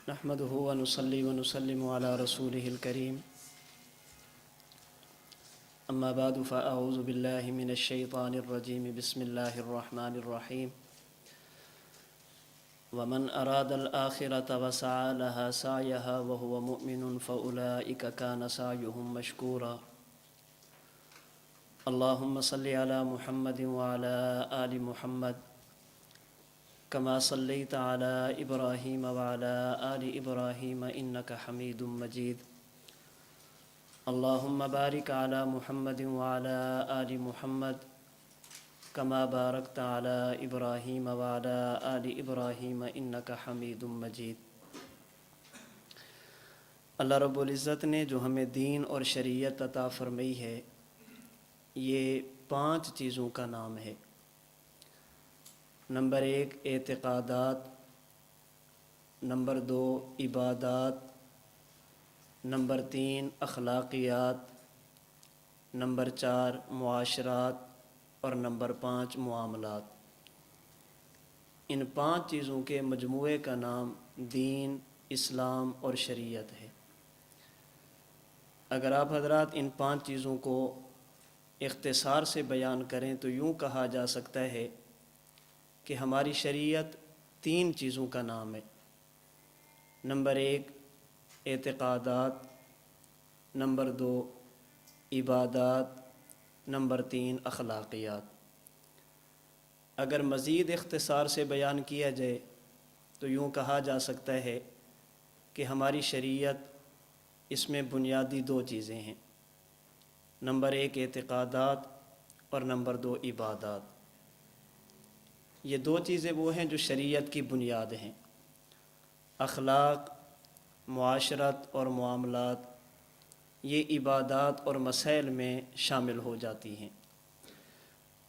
نحمده ونصلي ونسلم على رسوله الكريم أما بعد فأعوذ بالله من الشيطان الرجيم بسم الله الرحمن الرحيم ومن أراد الآخرة وسعى لها سعيها وهو مؤمن فأولئك كان سعيهم مشكورا اللهم صل على محمد وعلى آل محمد كما صليت على إبراهيم وعلى آل إبراهيم إنك حميد مجيد اللهم بارك على محمد وعلى آل محمد كما باركت على إبراهيم وعلى آل إبراهيم إنك حميد مجيد۔ اللہ رب العزت نے جو ہمیں دین اور شریعت عطا فرمائی ہے یہ 5 چیزوں کا نام ہے۔ نمبر 1 اعتقادات، نمبر 2 عبادات، نمبر 3 اخلاقیات، نمبر 4 معاشرات اور نمبر 5 معاملات۔ ان 5 چیزوں کے مجموعے کا نام دین، اسلام اور شریعت ہے۔ اگر آپ حضرات ان 5 چیزوں کو اختصار سے بیان کریں تو یوں کہا جا سکتا ہے کہ ہماری شریعت 3 چیزوں کا نام ہے۔ نمبر 1 اعتقادات، نمبر 2 عبادات، نمبر 3 اخلاقیات۔ اگر مزید اختصار سے بیان کیا جائے تو یوں کہا جا سکتا ہے کہ ہماری شریعت اس میں بنیادی 2 چیزیں ہیں۔ نمبر 1 اعتقادات اور نمبر 2 عبادات۔ یہ 2 چیزیں وہ ہیں جو شریعت کی بنیاد ہیں۔ اخلاق، معاشرت اور معاملات یہ عبادات اور مسائل میں شامل ہو جاتی ہیں۔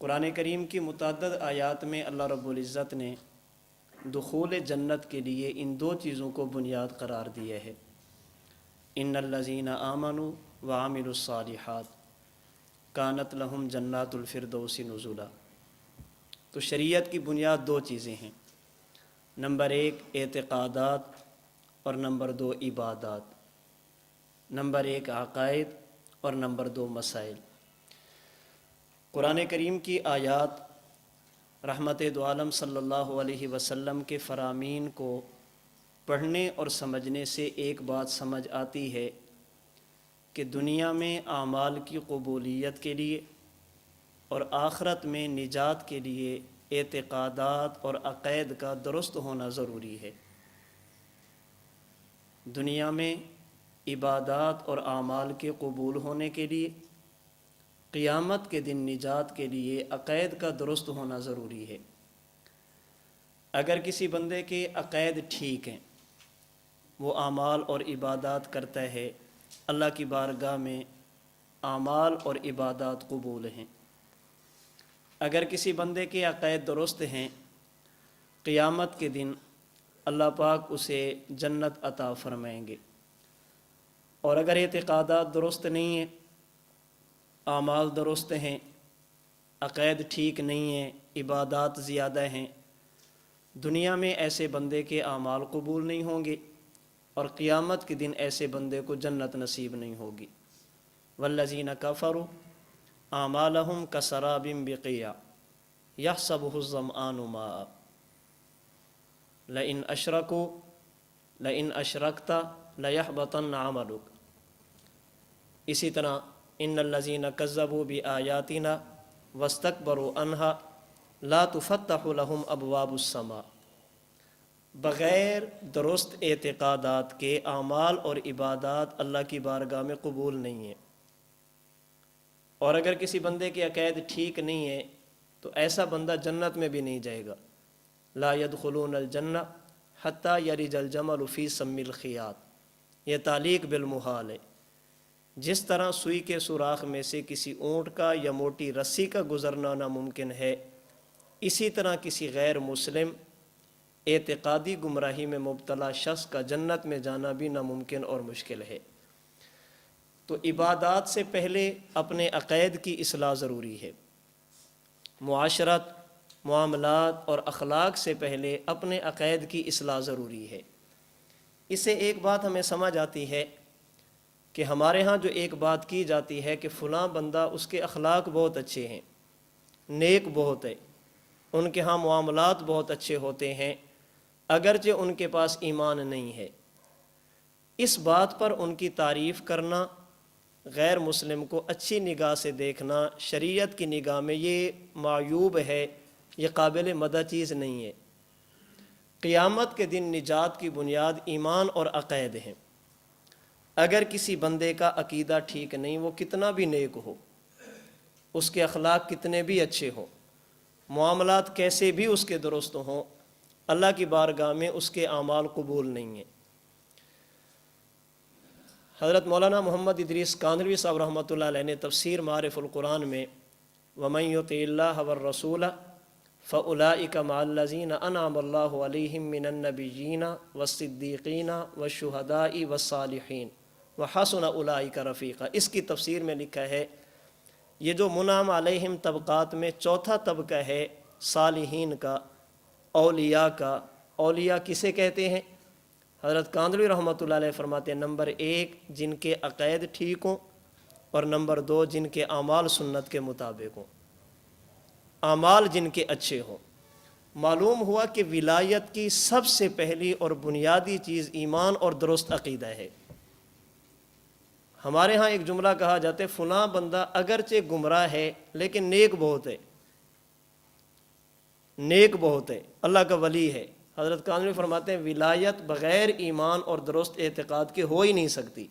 قرآن کریم کی متعدد آیات میں اللہ رب العزت نے دخول جنت کے لیے ان 2 چیزوں کو بنیاد قرار دیا ہے۔ ان الذین آمنوا وعملوا الصالحات کانت لہم جنات الفردوس نزلا۔ تو شریعت کی بنیاد 2 چیزیں ہیں، نمبر 1 اعتقادات اور نمبر 2 عبادات، نمبر 1 عقائد اور نمبر 2 مسائل۔ قرآن کریم کی آیات رحمت دو عالم صلی اللہ علیہ وسلم کے فرامین کو پڑھنے اور سمجھنے سے ایک بات سمجھ آتی ہے کہ دنیا میں اعمال کی قبولیت کے لیے اور آخرت میں نجات کے لیے اعتقادات اور عقائد کا درست ہونا ضروری ہے۔ دنیا میں عبادات اور اعمال کے قبول ہونے کے لیے، قیامت کے دن نجات کے لیے عقائد کا درست ہونا ضروری ہے۔ اگر کسی بندے کے عقائد ٹھیک ہیں، وہ اعمال اور عبادات کرتا ہے، اللہ کی بارگاہ میں اعمال اور عبادات قبول ہیں۔ اگر کسی بندے کے عقائد درست ہیں، قیامت کے دن اللہ پاک اسے جنت عطا فرمائیں گے۔ اور اگر اعتقادات درست نہیں ہیں، اعمال درست ہیں، عقائد ٹھیک نہیں ہیں، عبادات زیادہ ہیں، دنیا میں ایسے بندے کے اعمال قبول نہیں ہوں گے اور قیامت کے دن ایسے بندے کو جنت نصیب نہیں ہوگی۔ والذین کفروا اعمالہم کسراب بقیع یحسبہ الظمآن ماء لئن اشرکت لیحبطن عملک۔ اسی طرح ان الذین کذبوا بآیاتنا واستکبروا عنہا لا تفتح لہم ابواب السماء۔ بغیر درست اعتقادات کے اعمال اور عبادات اللہ کی بارگاہ میں قبول نہیں ہیں۔ اور اگر کسی بندے کے عقائد ٹھیک نہیں ہے تو ایسا بندہ جنت میں بھی نہیں جائے گا۔ لا يدخلون الجنہ حتی یلج الجمل فی سم الخیاط۔ یہ تعلیق بالمحال ہے۔ جس طرح سوئی کے سوراخ میں سے کسی اونٹ کا یا موٹی رسی کا گزرنا ناممکن ہے، اسی طرح کسی غیر مسلم اعتقادی گمراہی میں مبتلا شخص کا جنت میں جانا بھی ناممکن اور مشکل ہے۔ تو عبادات سے پہلے اپنے عقائد کی اصلاح ضروری ہے۔ معاشرت، معاملات اور اخلاق سے پہلے اپنے عقائد کی اصلاح ضروری ہے۔ اس سے ایک بات ہمیں سمجھ آتی ہے کہ ہمارے ہاں جو ایک بات کی جاتی ہے کہ فلاں بندہ اس کے اخلاق بہت اچھے ہیں، نیک بہت ہے، ان کے ہاں معاملات بہت اچھے ہوتے ہیں، اگرچہ ان کے پاس ایمان نہیں ہے، اس بات پر ان کی تعریف کرنا، غیر مسلم کو اچھی نگاہ سے دیکھنا، شریعت کی نگاہ میں یہ معیوب ہے، یہ قابل مدح چیز نہیں ہے۔ قیامت کے دن نجات کی بنیاد ایمان اور عقائد ہیں۔ اگر کسی بندے کا عقیدہ ٹھیک نہیں، وہ کتنا بھی نیک ہو، اس کے اخلاق کتنے بھی اچھے ہوں، معاملات کیسے بھی اس کے درست ہوں، اللہ کی بارگاہ میں اس کے اعمال قبول نہیں ہیں۔ حضرت مولانا محمد ادریس کاندھلوی صاحب رحمۃ اللہ علیہ نے تفسیر معارف القرآن میں وَمَن يُطِعِ اللَّهَ وَالرَّسُولَ فَأُولَٰئِكَ مَعَ الَّذِينَ أَنْعَمَ اللَّهُ عَلَيْهِم مِّنَ النَّبِيِّينَ وَالصِّدِّيقِينَ وَالشُّهَدَاءِ وَالصَّالِحِينَ وَحَسُنَ أُولَٰئِكَ رَفِيقًا۔ اس کی تفسیر میں لکھا ہے یہ جو منعم علیہم طبقات میں چوتھا طبقہ ہے صالحین کا، اولیاء کا۔ اولیاء کسے کہتے ہیں؟ حضرت کاندھلوی رحمۃ اللہ علیہ فرماتے ہیں نمبر 1 جن کے عقائد ٹھیک ہوں، اور نمبر 2 جن کے اعمال سنت کے مطابق ہوں، اعمال جن کے اچھے ہوں۔ معلوم ہوا کہ ولایت کی سب سے پہلی اور بنیادی چیز ایمان اور درست عقیدہ ہے۔ ہمارے ہاں ایک جملہ کہا جاتا ہے فلاں بندہ اگرچہ گمراہ ہے لیکن نیک بہت ہے، نیک بہت ہے، اللہ کا ولی ہے۔ حضرت کاندھلوی فرماتے ہیں ولایت بغیر ایمان اور درست اعتقاد کے ہو ہی نہیں سکتی۔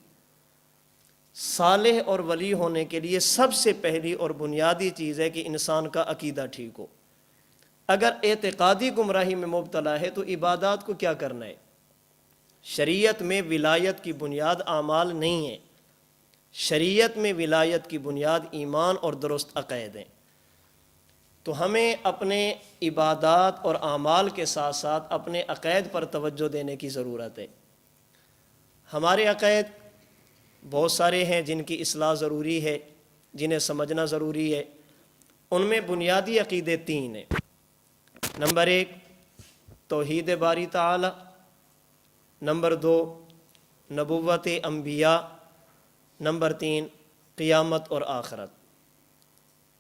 صالح اور ولی ہونے کے لیے سب سے پہلی اور بنیادی چیز ہے کہ انسان کا عقیدہ ٹھیک ہو۔ اگر اعتقادی گمراہی میں مبتلا ہے تو عبادات کو کیا کرنا ہے؟ شریعت میں ولایت کی بنیاد اعمال نہیں ہے، شریعت میں ولایت کی بنیاد ایمان اور درست عقائد ہیں۔ تو ہمیں اپنے عبادات اور اعمال کے ساتھ ساتھ اپنے عقائد پر توجہ دینے کی ضرورت ہے۔ ہمارے عقائد بہت سارے ہیں جن کی اصلاح ضروری ہے، جنہیں سمجھنا ضروری ہے۔ ان میں بنیادی عقیدے 3 ہیں۔ نمبر 1 توحید باری تعالی، نمبر 2 نبوت انبیاء، نمبر 3 قیامت اور آخرت۔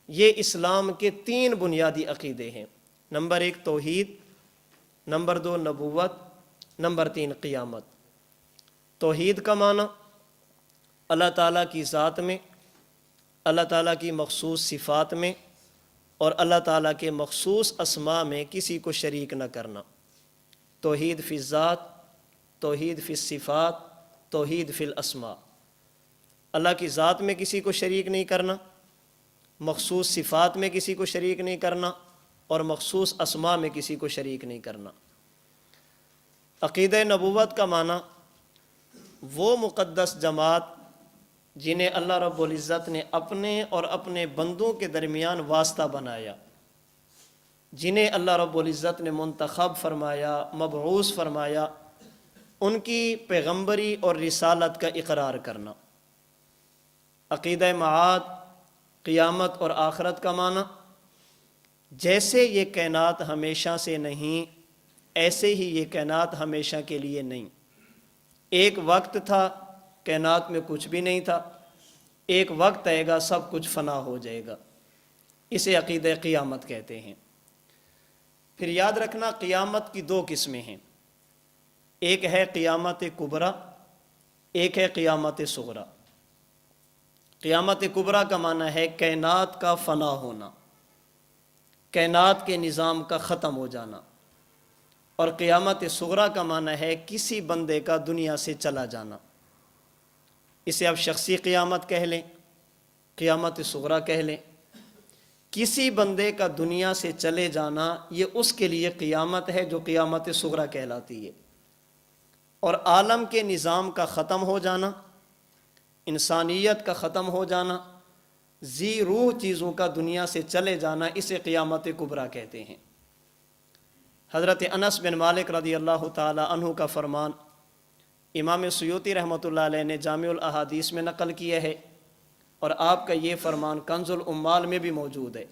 یہ اسلام کے 3 بنیادی عقیدے ہیں۔ نمبر 1 توحید، نمبر 2 نبوت، نمبر 3 قیامت۔ توحید کا معنی اللہ تعالیٰ کی ذات میں، اللہ تعالیٰ کی مخصوص صفات میں اور اللہ تعالیٰ کے مخصوص اسماء میں کسی کو شریک نہ کرنا۔ توحید فی الذات، توحید فی الصفات، توحید فی الاسماء۔ اللہ کی ذات میں کسی کو شریک نہیں کرنا، مخصوص صفات میں کسی کو شریک نہیں کرنا، اور مخصوص اسماء میں کسی کو شریک نہیں کرنا۔ عقیدہ نبوت کا معنی وہ مقدس جماعت جنہیں اللہ رب العزت نے اپنے اور اپنے بندوں کے درمیان واسطہ بنایا، جنہیں اللہ رب العزت نے منتخب فرمایا، مبعوث فرمایا، ان کی پیغمبری اور رسالت کا اقرار کرنا۔ عقیدہ معاد، قیامت اور آخرت کا معنی جیسے یہ کائنات ہمیشہ سے نہیں، ایسے ہی یہ کائنات ہمیشہ کے لیے نہیں۔ ایک وقت تھا کائنات میں کچھ بھی نہیں تھا، ایک وقت آئے گا سب کچھ فنا ہو جائے گا، اسے عقیدہ قیامت کہتے ہیں۔ پھر یاد رکھنا قیامت کی 2 قسمیں ہیں، ایک ہے قیامت کبریٰ، ایک ہے قیامت صغریٰ۔ قیامت کبریٰ کا معنی ہے کائنات کا فنا ہونا، کائنات کے نظام کا ختم ہو جانا، اور قیامت صغریٰ کا معنی ہے کسی بندے کا دنیا سے چلا جانا۔ اسے آپ شخصی قیامت کہہ لیں، قیامت صغریٰ کہہ لیں۔ کسی بندے کا دنیا سے چلے جانا یہ اس کے لیے قیامت ہے جو قیامت صغریٰ کہلاتی ہے، اور عالم کے نظام کا ختم ہو جانا، انسانیت کا ختم ہو جانا، ذی روح چیزوں کا دنیا سے چلے جانا، اسے قیامت کبریٰ کہتے ہیں۔ حضرت انس بن مالک رضی اللہ تعالی عنہ کا فرمان امام سیوطی رحمۃ اللہ علیہ نے جامع الاحادیث میں نقل کیا ہے، اور آپ کا یہ فرمان کنز العمال میں بھی موجود ہے۔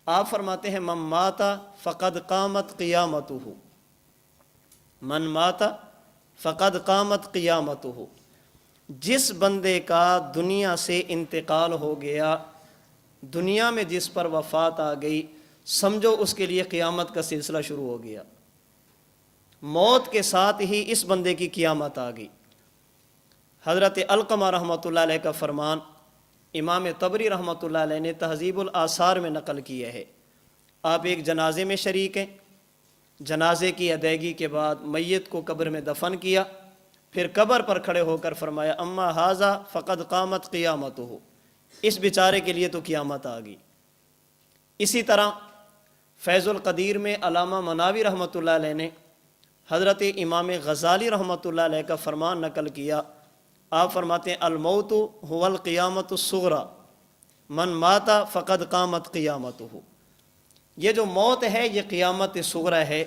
آپ فرماتے ہیں من مات فقد قامت قیامتہ، من مات فقد قامت قیامتہ، جس بندے کا دنیا سے انتقال ہو گیا، دنیا میں جس پر وفات آ گئی، سمجھو اس کے لیے قیامت کا سلسلہ شروع ہو گیا، موت کے ساتھ ہی اس بندے کی قیامت آ گئی۔ حضرت علقمہ رحمۃ اللہ علیہ کا فرمان امام طبری رحمۃ اللہ علیہ نے تہذیب الآثار میں نقل کیا ہے۔ آپ ایک جنازے میں شریک ہیں، جنازے کی ادائیگی کے بعد میت کو قبر میں دفن کیا، پھر قبر پر کھڑے ہو کر فرمایا اما ھذا فقد قامت قیامتہ، اس بیچارے کے لیے تو قیامت آ گئی۔ اسی طرح فیض القدیر میں علامہ مناوی رحمۃ اللہ علیہ نے حضرت امام غزالی رحمۃ اللہ علیہ کا فرمان نقل کیا۔ آپ فرماتے ہیں الموت هو القیامت الصغریٰ من مات فقد قامت قیامتہ، یہ جو موت ہے یہ قیامت صغریٰ ہے،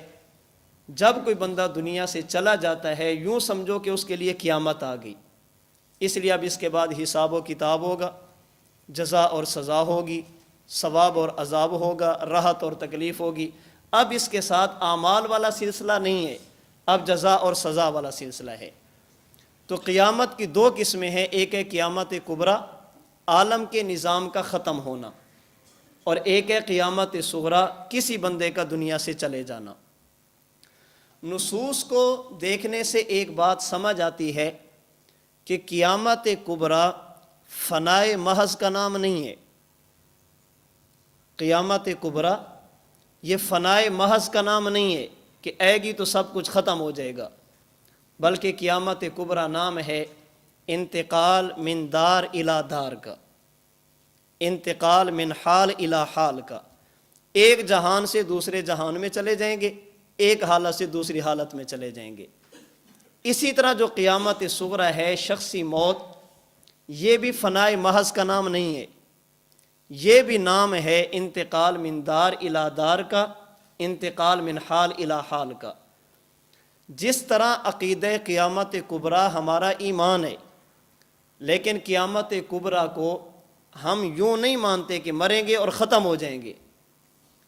جب کوئی بندہ دنیا سے چلا جاتا ہے یوں سمجھو کہ اس کے لیے قیامت آ گئی۔ اس لیے اب اس کے بعد حساب و کتاب ہوگا، جزا اور سزا ہوگی، ثواب اور عذاب ہوگا، راحت اور تکلیف ہوگی۔ اب اس کے ساتھ اعمال والا سلسلہ نہیں ہے، اب جزا اور سزا والا سلسلہ ہے۔ تو قیامت کی دو قسمیں ہیں، ایک ہے قیامت کبریٰ، عالم کے نظام کا ختم ہونا، اور ایک ہے قیامت صغریٰ، کسی بندے کا دنیا سے چلے جانا۔ نصوص کو دیکھنے سے ایک بات سمجھ آتی ہے کہ قیامت کبریٰ فنائے محض کا نام نہیں ہے۔ قیامت کبریٰ یہ فنائے محض کا نام نہیں ہے کہ آئے گی تو سب کچھ ختم ہو جائے گا، بلکہ قیامت کبریٰ نام ہے انتقال من دار الی دار کا، انتقال من حال الی حال کا۔ ایک جہان سے دوسرے جہان میں چلے جائیں گے، ایک حالت سے دوسری حالت میں چلے جائیں گے۔ اسی طرح جو قیامت صغریٰ ہے، شخصی موت، یہ بھی فنائے محض کا نام نہیں ہے، یہ بھی نام ہے انتقال من دار الی دار کا، انتقال من حال الی حال کا۔ جس طرح عقیدہ قیامت کبریٰ ہمارا ایمان ہے، لیکن قیامت کبریٰ کو ہم یوں نہیں مانتے کہ مریں گے اور ختم ہو جائیں گے،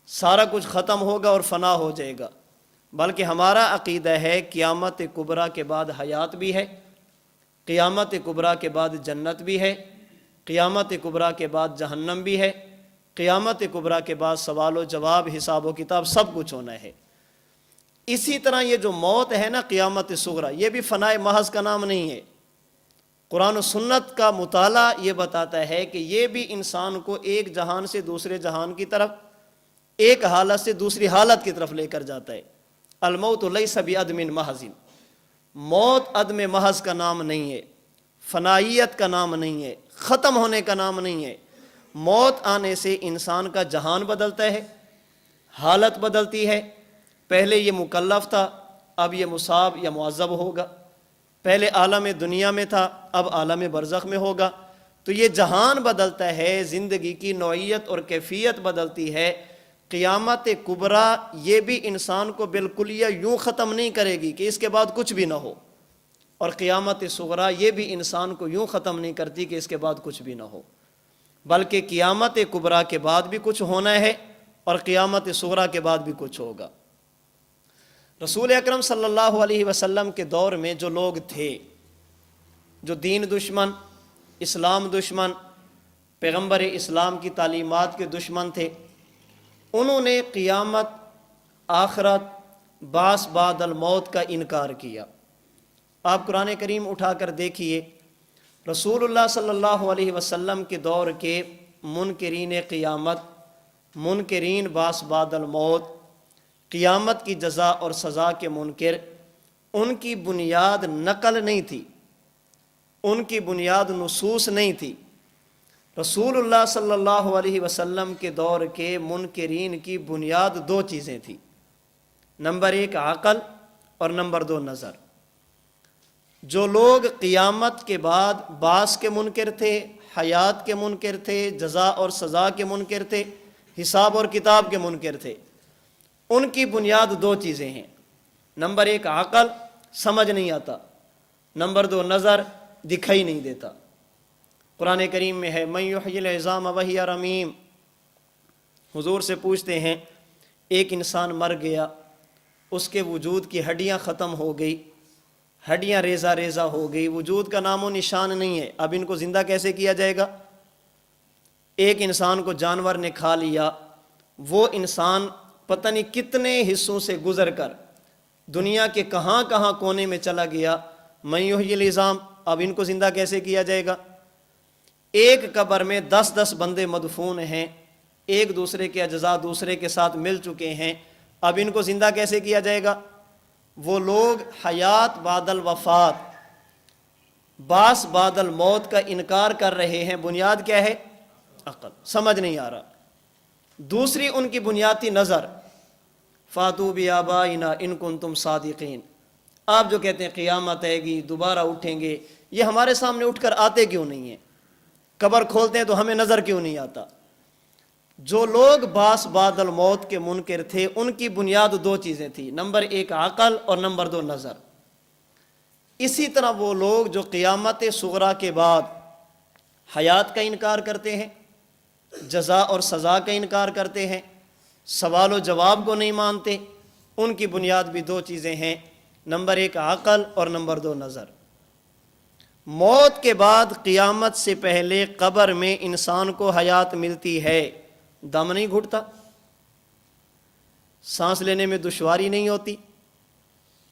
سارا کچھ ختم ہوگا اور فنا ہو جائے گا، بلکہ ہمارا عقیدہ ہے قیامت کبریٰ کے بعد حیات بھی ہے، قیامت کبریٰ کے بعد جنت بھی ہے، قیامت کبریٰ کے بعد جہنم بھی ہے، قیامت کبریٰ کے بعد سوال و جواب، حساب و کتاب، سب کچھ ہونا ہے۔ اسی طرح یہ جو موت ہے نا قیامت صغریٰ، یہ بھی فنائے محض کا نام نہیں ہے۔ قرآن و سنت کا مطالعہ یہ بتاتا ہے کہ یہ بھی انسان کو ایک جہان سے دوسرے جہان کی طرف، ایک حالت سے دوسری حالت کی طرف لے کر جاتا ہے۔ الموت لیس بعدم محض، موت عدم محض کا نام نہیں ہے، فنائیت کا نام نہیں ہے، ختم ہونے کا نام نہیں ہے۔ موت آنے سے انسان کا جہان بدلتا ہے، حالت بدلتی ہے۔ پہلے یہ مکلف تھا، اب یہ مصاب یا معذب ہوگا، پہلے عالم دنیا میں تھا، اب عالم برزخ میں ہوگا۔ تو یہ جہان بدلتا ہے، زندگی کی نوعیت اور کیفیت بدلتی ہے۔ قیامت کبریٰ یہ بھی انسان کو بالکلیہ یوں ختم نہیں کرے گی کہ اس کے بعد کچھ بھی نہ ہو، اور قیامت صغریٰ یہ بھی انسان کو یوں ختم نہیں کرتی کہ اس کے بعد کچھ بھی نہ ہو، بلکہ قیامت کبریٰ کے بعد بھی کچھ ہونا ہے اور قیامت صغریٰ کے بعد بھی کچھ ہوگا۔ رسول اکرم صلی اللہ علیہ وسلم کے دور میں جو لوگ تھے، جو دین دشمن، اسلام دشمن، پیغمبر اسلام کی تعلیمات کے دشمن تھے، انہوں نے قیامت، آخرت، بعث بعد الموت کا انکار کیا۔ آپ قرآن کریم اٹھا کر دیکھیے، رسول اللہ صلی اللہ علیہ وسلم کے دور کے منکرین قیامت، منکرین بعث بعد الموت، قیامت کی جزا اور سزا کے منکر، ان کی بنیاد نقل نہیں تھی، ان کی بنیاد نصوص نہیں تھی۔ رسول اللہ صلی اللہ علیہ وسلم کے دور کے منکرین کی بنیاد دو چیزیں تھیں، نمبر ایک عقل اور نمبر دو نظر۔ جو لوگ قیامت کے بعد بعث کے منکر تھے، حیات کے منکر تھے، جزا اور سزا کے منکر تھے، حساب اور کتاب کے منکر تھے، ان کی بنیاد دو چیزیں ہیں، نمبر ایک عقل، سمجھ نہیں آتا، نمبر دو نظر، دکھائی نہیں دیتا۔ قرآن کریم میں ہے من یحیی العظام وہی رمیم، حضور سے پوچھتے ہیں ایک انسان مر گیا، اس کے وجود کی ہڈیاں ختم ہو گئی، ہڈیاں ریزہ ریزہ ہو گئی، وجود کا نام و نشان نہیں ہے، اب ان کو زندہ کیسے کیا جائے گا؟ ایک انسان کو جانور نے کھا لیا، وہ انسان پتہ نہیں کتنے حصوں سے گزر کر دنیا کے کہاں کہاں کونے میں چلا گیا، من یحیی العظام، اب ان کو زندہ کیسے کیا جائے گا؟ ایک قبر میں 10 بندے مدفون ہیں، ایک دوسرے کے اجزاء دوسرے کے ساتھ مل چکے ہیں، اب ان کو زندہ کیسے کیا جائے گا؟ وہ لوگ حیات بعد الوفات، باس بعد الموت کا انکار کر رہے ہیں، بنیاد کیا ہے؟ عقل، سمجھ نہیں آ رہا۔ دوسری ان کی بنیادی نظر، فاتو بآبائنا ان کنتم صادقین، آپ جو کہتے ہیں قیامت آئے گی، دوبارہ اٹھیں گے، یہ ہمارے سامنے اٹھ کر آتے کیوں نہیں ہیں؟ قبر کھولتے ہیں تو ہمیں نظر کیوں نہیں آتا؟ جو لوگ باس بعد الموت کے منکر تھے، ان کی بنیاد 2 چیزیں تھیں، نمبر 1 عقل اور نمبر 2 نظر۔ اسی طرح وہ لوگ جو قیامت صغریٰ کے بعد حیات کا انکار کرتے ہیں، جزا اور سزا کا انکار کرتے ہیں، سوال و جواب کو نہیں مانتے، ان کی بنیاد بھی 2 چیزیں ہیں، نمبر 1 عقل اور نمبر 2 نظر۔ موت کے بعد قیامت سے پہلے قبر میں انسان کو حیات ملتی ہے، دم نہیں گھٹتا، سانس لینے میں دشواری نہیں ہوتی،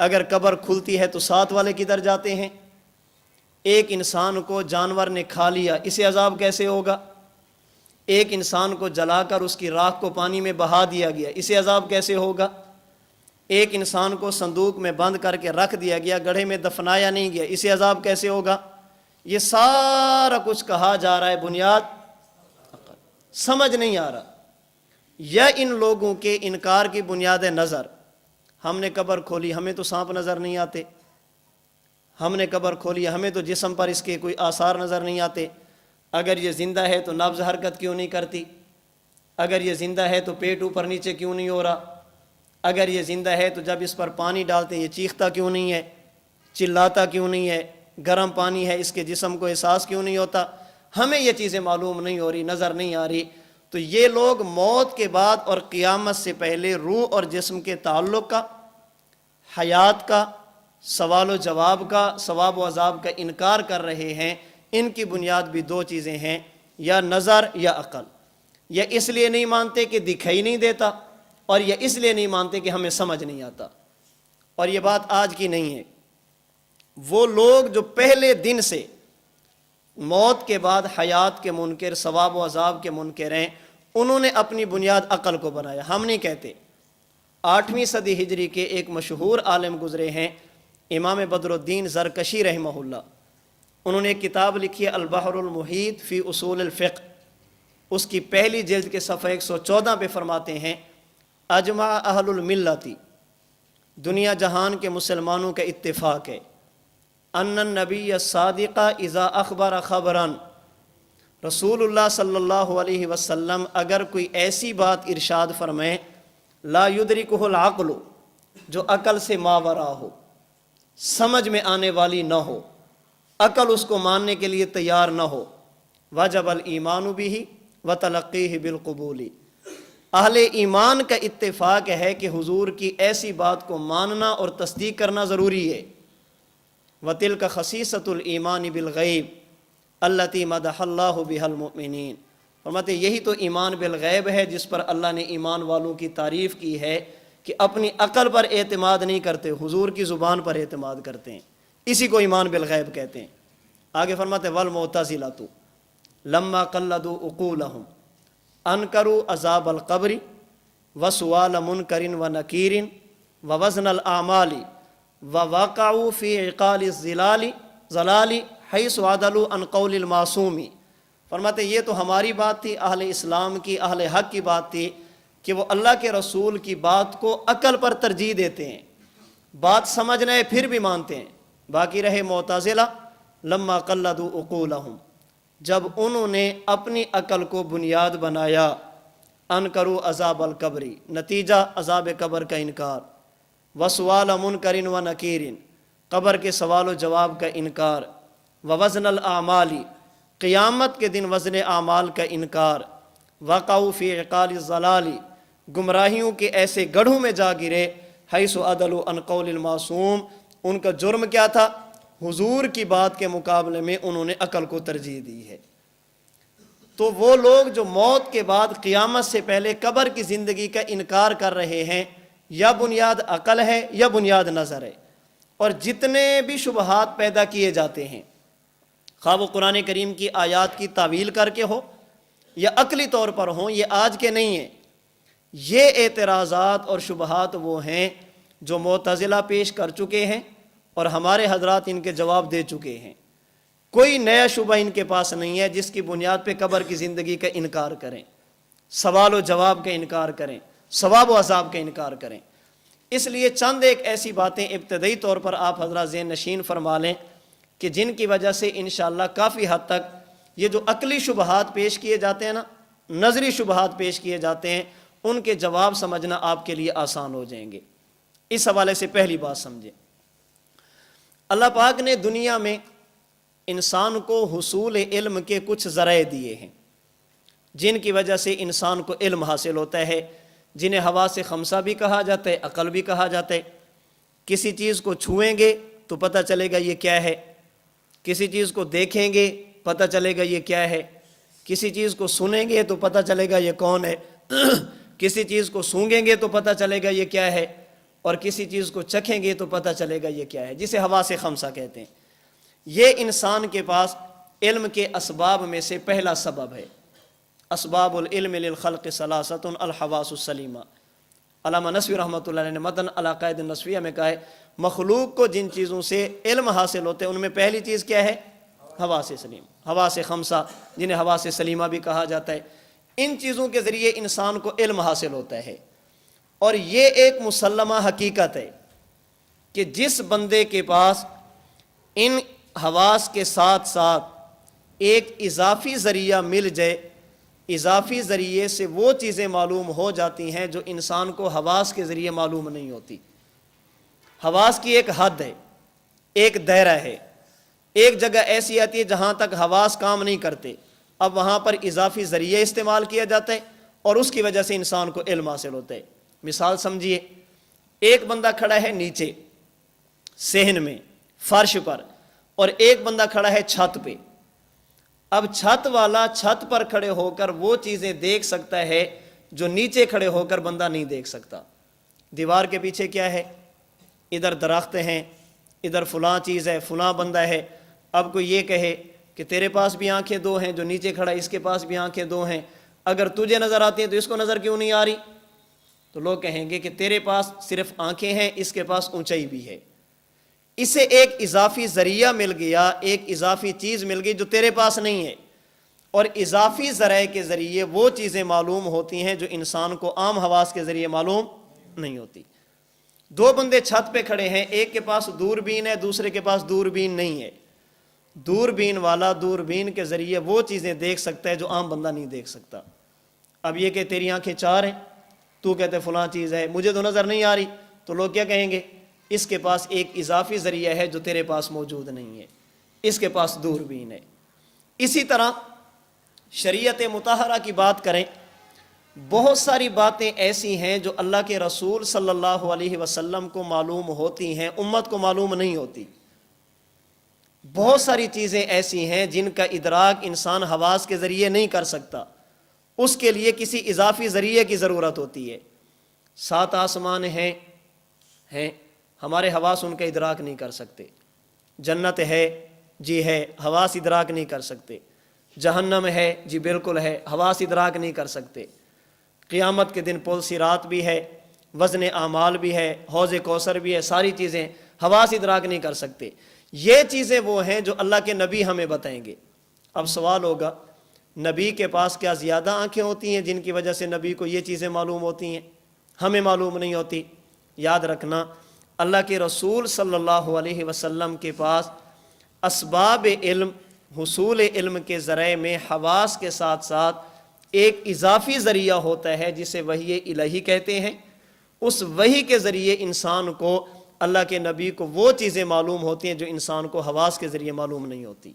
اگر قبر کھلتی ہے تو ساتھ والے کدھر جاتے ہیں؟ ایک انسان کو جانور نے کھا لیا، اسے عذاب کیسے ہوگا؟ ایک انسان کو جلا کر اس کی راکھ کو پانی میں بہا دیا گیا، اسے عذاب کیسے ہوگا؟ ایک انسان کو صندوق میں بند کر کے رکھ دیا گیا، گڑھے میں دفنایا نہیں گیا، اسے عذاب کیسے ہوگا؟ یہ سارا کچھ کہا جا رہا ہے بنیاد عقل، سمجھ نہیں آ رہا۔ یا ان لوگوں کے انکار کی بنیاد نظر، ہم نے قبر کھولی، ہمیں تو سانپ نظر نہیں آتے، ہم نے قبر کھولی، ہمیں تو جسم پر اس کے کوئی آثار نظر نہیں آتے، اگر یہ زندہ ہے تو نبض حرکت کیوں نہیں کرتی، اگر یہ زندہ ہے تو پیٹ اوپر نیچے کیوں نہیں ہو رہا، اگر یہ زندہ ہے تو جب اس پر پانی ڈالتے ہیں یہ چیختا کیوں نہیں ہے، چلاتا کیوں نہیں ہے، گرم پانی ہے اس کے جسم کو احساس کیوں نہیں ہوتا؟ ہمیں یہ چیزیں معلوم نہیں ہو رہی، نظر نہیں آ رہی۔ تو یہ لوگ موت کے بعد اور قیامت سے پہلے روح اور جسم کے تعلق کا، حیات کا، سوال و جواب کا، ثواب و عذاب کا انکار کر رہے ہیں۔ ان کی بنیاد بھی 2 چیزیں ہیں، یا نظر یا عقل۔ یا اس لیے نہیں مانتے کہ دکھائی نہیں دیتا، اور یا اس لیے نہیں مانتے کہ ہمیں سمجھ نہیں آتا۔ اور یہ بات آج کی نہیں ہے، وہ لوگ جو پہلے دن سے موت کے بعد حیات کے منکر، ثواب و عذاب کے منکر ہیں، انہوں نے اپنی بنیاد عقل کو بنایا، ہم نہیں کہتے۔ 8ویں صدی ہجری کے ایک مشہور عالم گزرے ہیں، امام بدر الدین زرکشی رحمہ اللہ، انہوں نے ایک کتاب لکھی ہے البحر المحیط فی اصول الفقہ، اس کی پہلی جلد کے صفحہ 114 پہ فرماتے ہیں، اجمع اہل الملتی، دنیا جہان کے مسلمانوں کا اتفاق ہے، ان النبی الصادق اذا اخبر خبرا، رسول اللہ صلی اللہ علیہ وسلم اگر کوئی ایسی بات ارشاد فرمائے، لا یدرکہ العقل، جو عقل سے ماورا ہو، سمجھ میں آنے والی نہ ہو، عقل اس کو ماننے کے لیے تیار نہ ہو، وجب الایمان بہ وتلقیہ بالقبول، اہل ایمان کا اتفاق ہے کہ حضور کی ایسی بات کو ماننا اور تصدیق کرنا ضروری ہے۔ وَتِلْكَ خَصِيصَةُ الْإِيمَانِ بِالْغَيْبِ الَّتِي مَدَحَ اللَّهُ بِهَا الْمُؤْمِنِينَ، فرماتے یہی تو ایمان بالغیب ہے جس پر اللہ نے ایمان والوں کی تعریف کی ہے کہ اپنی عقل پر اعتماد نہیں کرتے، حضور کی زبان پر اعتماد کرتے ہیں، اسی کو ایمان بالغیب کہتے ہیں۔ آگے فرماتے وَالْمُعْتَزِلَةُ لَمَّا قَلَّدُوا عُقُولَهُمْ أَنْكَرُوا عَذَابَ الْقَبْرِ وَسُؤَالَ مُنْكَرٍ وَنَكِيرٍ وَوَزْنَ الْأَعْمَالِ وَوَقَعُوا فِي عِقَالِ الضَّلَالِ حَيْثُ عَدَلُوا عَنْ قَوْلِ الْمَعْصُومِ، فرماتے یہ تو ہماری بات تھی، اہل اسلام کی، اہل حق کی بات تھی کہ وہ اللہ کے رسول کی بات کو عقل پر ترجیح دیتے ہیں، بات سمجھنا ہے پھر بھی مانتے ہیں۔ باقی رہے معتزلہ، لما قلدوا عقولہم، جب انہوں نے اپنی عقل کو بنیاد بنایا، انکروا عذاب القبری، نتیجہ عذاب قبر کا انکار، وسؤال منکر و نکیر، قبر کے سوال و جواب کا انکار، ووزن الاعمال، قیامت کے دن وزن اعمال کا انکار، وقعوا فی عقال الضلال، گمراہیوں کے ایسے گڑھوں میں جا گرے، حیث عدلوا عن قول المعصوم، ان کا جرم کیا تھا؟ حضور کی بات کے مقابلے میں انہوں نے عقل کو ترجیح دی ہے۔ تو وہ لوگ جو موت کے بعد قیامت سے پہلے قبر کی زندگی کا انکار کر رہے ہیں، یا بنیاد عقل ہے یا بنیاد نظر ہے، اور جتنے بھی شبہات پیدا کیے جاتے ہیں، خواہ وہ قرآن کریم کی آیات کی تعویل کر کے ہو یا عقلی طور پر ہوں، یہ آج کے نہیں ہیں۔ یہ اعتراضات اور شبہات وہ ہیں جو معتزلہ پیش کر چکے ہیں اور ہمارے حضرات ان کے جواب دے چکے ہیں۔ کوئی نیا شبہ ان کے پاس نہیں ہے جس کی بنیاد پہ قبر کی زندگی کا انکار کریں، سوال و جواب کا انکار کریں، ثواب و عذاب کا انکار کریں۔ اس لیے چند ایک ایسی باتیں ابتدائی طور پر آپ حضرات ذہن نشین فرما لیں کہ جن کی وجہ سے انشاءاللہ کافی حد تک یہ جو عقلی شبہات پیش کیے جاتے ہیں نا، نظری شبہات پیش کیے جاتے ہیں، ان کے جواب سمجھنا آپ کے لیے آسان ہو جائیں گے۔ اس حوالے سے پہلی بات سمجھیں، اللہ پاک نے دنیا میں انسان کو حصول علم کے کچھ ذرائع دیے ہیں جن کی وجہ سے انسان کو علم حاصل ہوتا ہے، جنہیں حواس خمسہ بھی کہا جاتا ہے، عقل بھی کہا جاتا ہے۔ کسی چیز کو چھوئیں گے تو پتہ چلے گا یہ کیا ہے، کسی چیز کو دیکھیں گے پتہ چلے گا یہ کیا ہے، کسی چیز کو سنیں گے تو پتہ چلے گا یہ کون ہے، کسی چیز کو سونگیں گے تو پتہ چلے گا یہ کیا ہے، اور کسی چیز کو چکھیں گے تو پتہ چلے گا یہ کیا ہے، جسے حواس خمسہ کہتے ہیں۔ یہ انسان کے پاس علم کے اسباب میں سے پہلا سبب ہے۔ اسباب العلم للخلق ثلاثۃ الحواس السلیمہ۔ علامہ نسوی رحمۃ اللہ علیہ نے متن العقائد النسویہ میں کہا ہے مخلوق کو جن چیزوں سے علم حاصل ہوتے ہیں ان میں پہلی چیز کیا ہے؟ حواس سلیم، حواس خمسہ، جنہیں حواس سلیمہ بھی کہا جاتا ہے۔ ان چیزوں کے ذریعے انسان کو علم حاصل ہوتا ہے، اور یہ ایک مسلمہ حقیقت ہے کہ جس بندے کے پاس ان حواس کے ساتھ ساتھ ایک اضافی ذریعہ مل جائے، اضافی ذریعے سے وہ چیزیں معلوم ہو جاتی ہیں جو انسان کو حواس کے ذریعے معلوم نہیں ہوتی۔ حواس کی ایک حد ہے، ایک دائرہ ہے، ایک جگہ ایسی آتی ہے جہاں تک حواس کام نہیں کرتے، اب وہاں پر اضافی ذریعہ استعمال کیا جاتا ہے اور اس کی وجہ سے انسان کو علم حاصل ہوتا ہے۔ مثال سمجھیے، ایک بندہ کھڑا ہے نیچے صحن میں فرش پر، اور ایک بندہ کھڑا ہے چھت پہ۔ اب چھت والا چھت پر کھڑے ہو کر وہ چیزیں دیکھ سکتا ہے جو نیچے کھڑے ہو کر بندہ نہیں دیکھ سکتا۔ دیوار کے پیچھے کیا ہے؟ ادھر درخت ہیں، ادھر فلاں چیز ہے، فلاں بندہ ہے۔ اب کوئی یہ کہے کہ تیرے پاس بھی آنکھیں دو ہیں، جو نیچے کھڑا ہے اس کے پاس بھی آنکھیں دو ہیں، اگر تجھے نظر آتی ہیں تو اس کو نظر کیوں نہیں آ رہی؟ تو لوگ کہیں گے کہ تیرے پاس صرف آنکھیں ہیں، اس کے پاس اونچائی بھی ہے۔ اسے ایک اضافی ذریعہ مل گیا، ایک اضافی چیز مل گئی جو تیرے پاس نہیں ہے، اور اضافی ذرائع کے ذریعے وہ چیزیں معلوم ہوتی ہیں جو انسان کو عام حواس کے ذریعے معلوم نہیں ہوتی۔ دو بندے چھت پہ کھڑے ہیں، ایک کے پاس دوربین ہے، دوسرے کے پاس دوربین نہیں ہے۔ دوربین والا دوربین کے ذریعے وہ چیزیں دیکھ سکتا ہے جو عام بندہ نہیں دیکھ سکتا۔ اب یہ کہ تیری آنکھیں چار ہیں، تو کہتے فلاں چیز ہے، مجھے تو نظر نہیں آ رہی، تو لوگ کیا کہیں گے؟ اس کے پاس ایک اضافی ذریعہ ہے جو تیرے پاس موجود نہیں ہے، اس کے پاس دوربین ہے۔ اسی طرح شریعت مطہرہ کی بات کریں، بہت ساری باتیں ایسی ہیں جو اللہ کے رسول صلی اللہ علیہ وسلم کو معلوم ہوتی ہیں، امت کو معلوم نہیں ہوتی۔ بہت ساری چیزیں ایسی ہیں جن کا ادراک انسان حواس کے ذریعے نہیں کر سکتا، اس کے لیے کسی اضافی ذریعے کی ضرورت ہوتی ہے۔ 7 آسمان ہیں، ہمارے حواس ان کا ادراک نہیں کر سکتے۔ جنت ہے، جی ہے، حواس ادراک نہیں کر سکتے۔ جہنم ہے، جی بالکل ہے، حواس ادراک نہیں کر سکتے۔ قیامت کے دن پل صراط بھی ہے، وزن اعمال بھی ہے، حوض کوثر بھی ہے، ساری چیزیں حواس ادراک نہیں کر سکتے۔ یہ چیزیں وہ ہیں جو اللہ کے نبی ہمیں بتائیں گے۔ اب سوال ہوگا، نبی کے پاس کیا زیادہ آنکھیں ہوتی ہیں جن کی وجہ سے نبی کو یہ چیزیں معلوم ہوتی ہیں، ہمیں معلوم نہیں ہوتی؟ یاد رکھنا، اللہ کے رسول صلی اللہ علیہ وسلم کے پاس اسباب علم، حصول علم کے ذرائع میں حواس کے ساتھ ساتھ ایک اضافی ذریعہ ہوتا ہے جسے وحی الہی کہتے ہیں۔ اس وحی کے ذریعے انسان کو، اللہ کے نبی کو وہ چیزیں معلوم ہوتی ہیں جو انسان کو حواس کے ذریعے معلوم نہیں ہوتی۔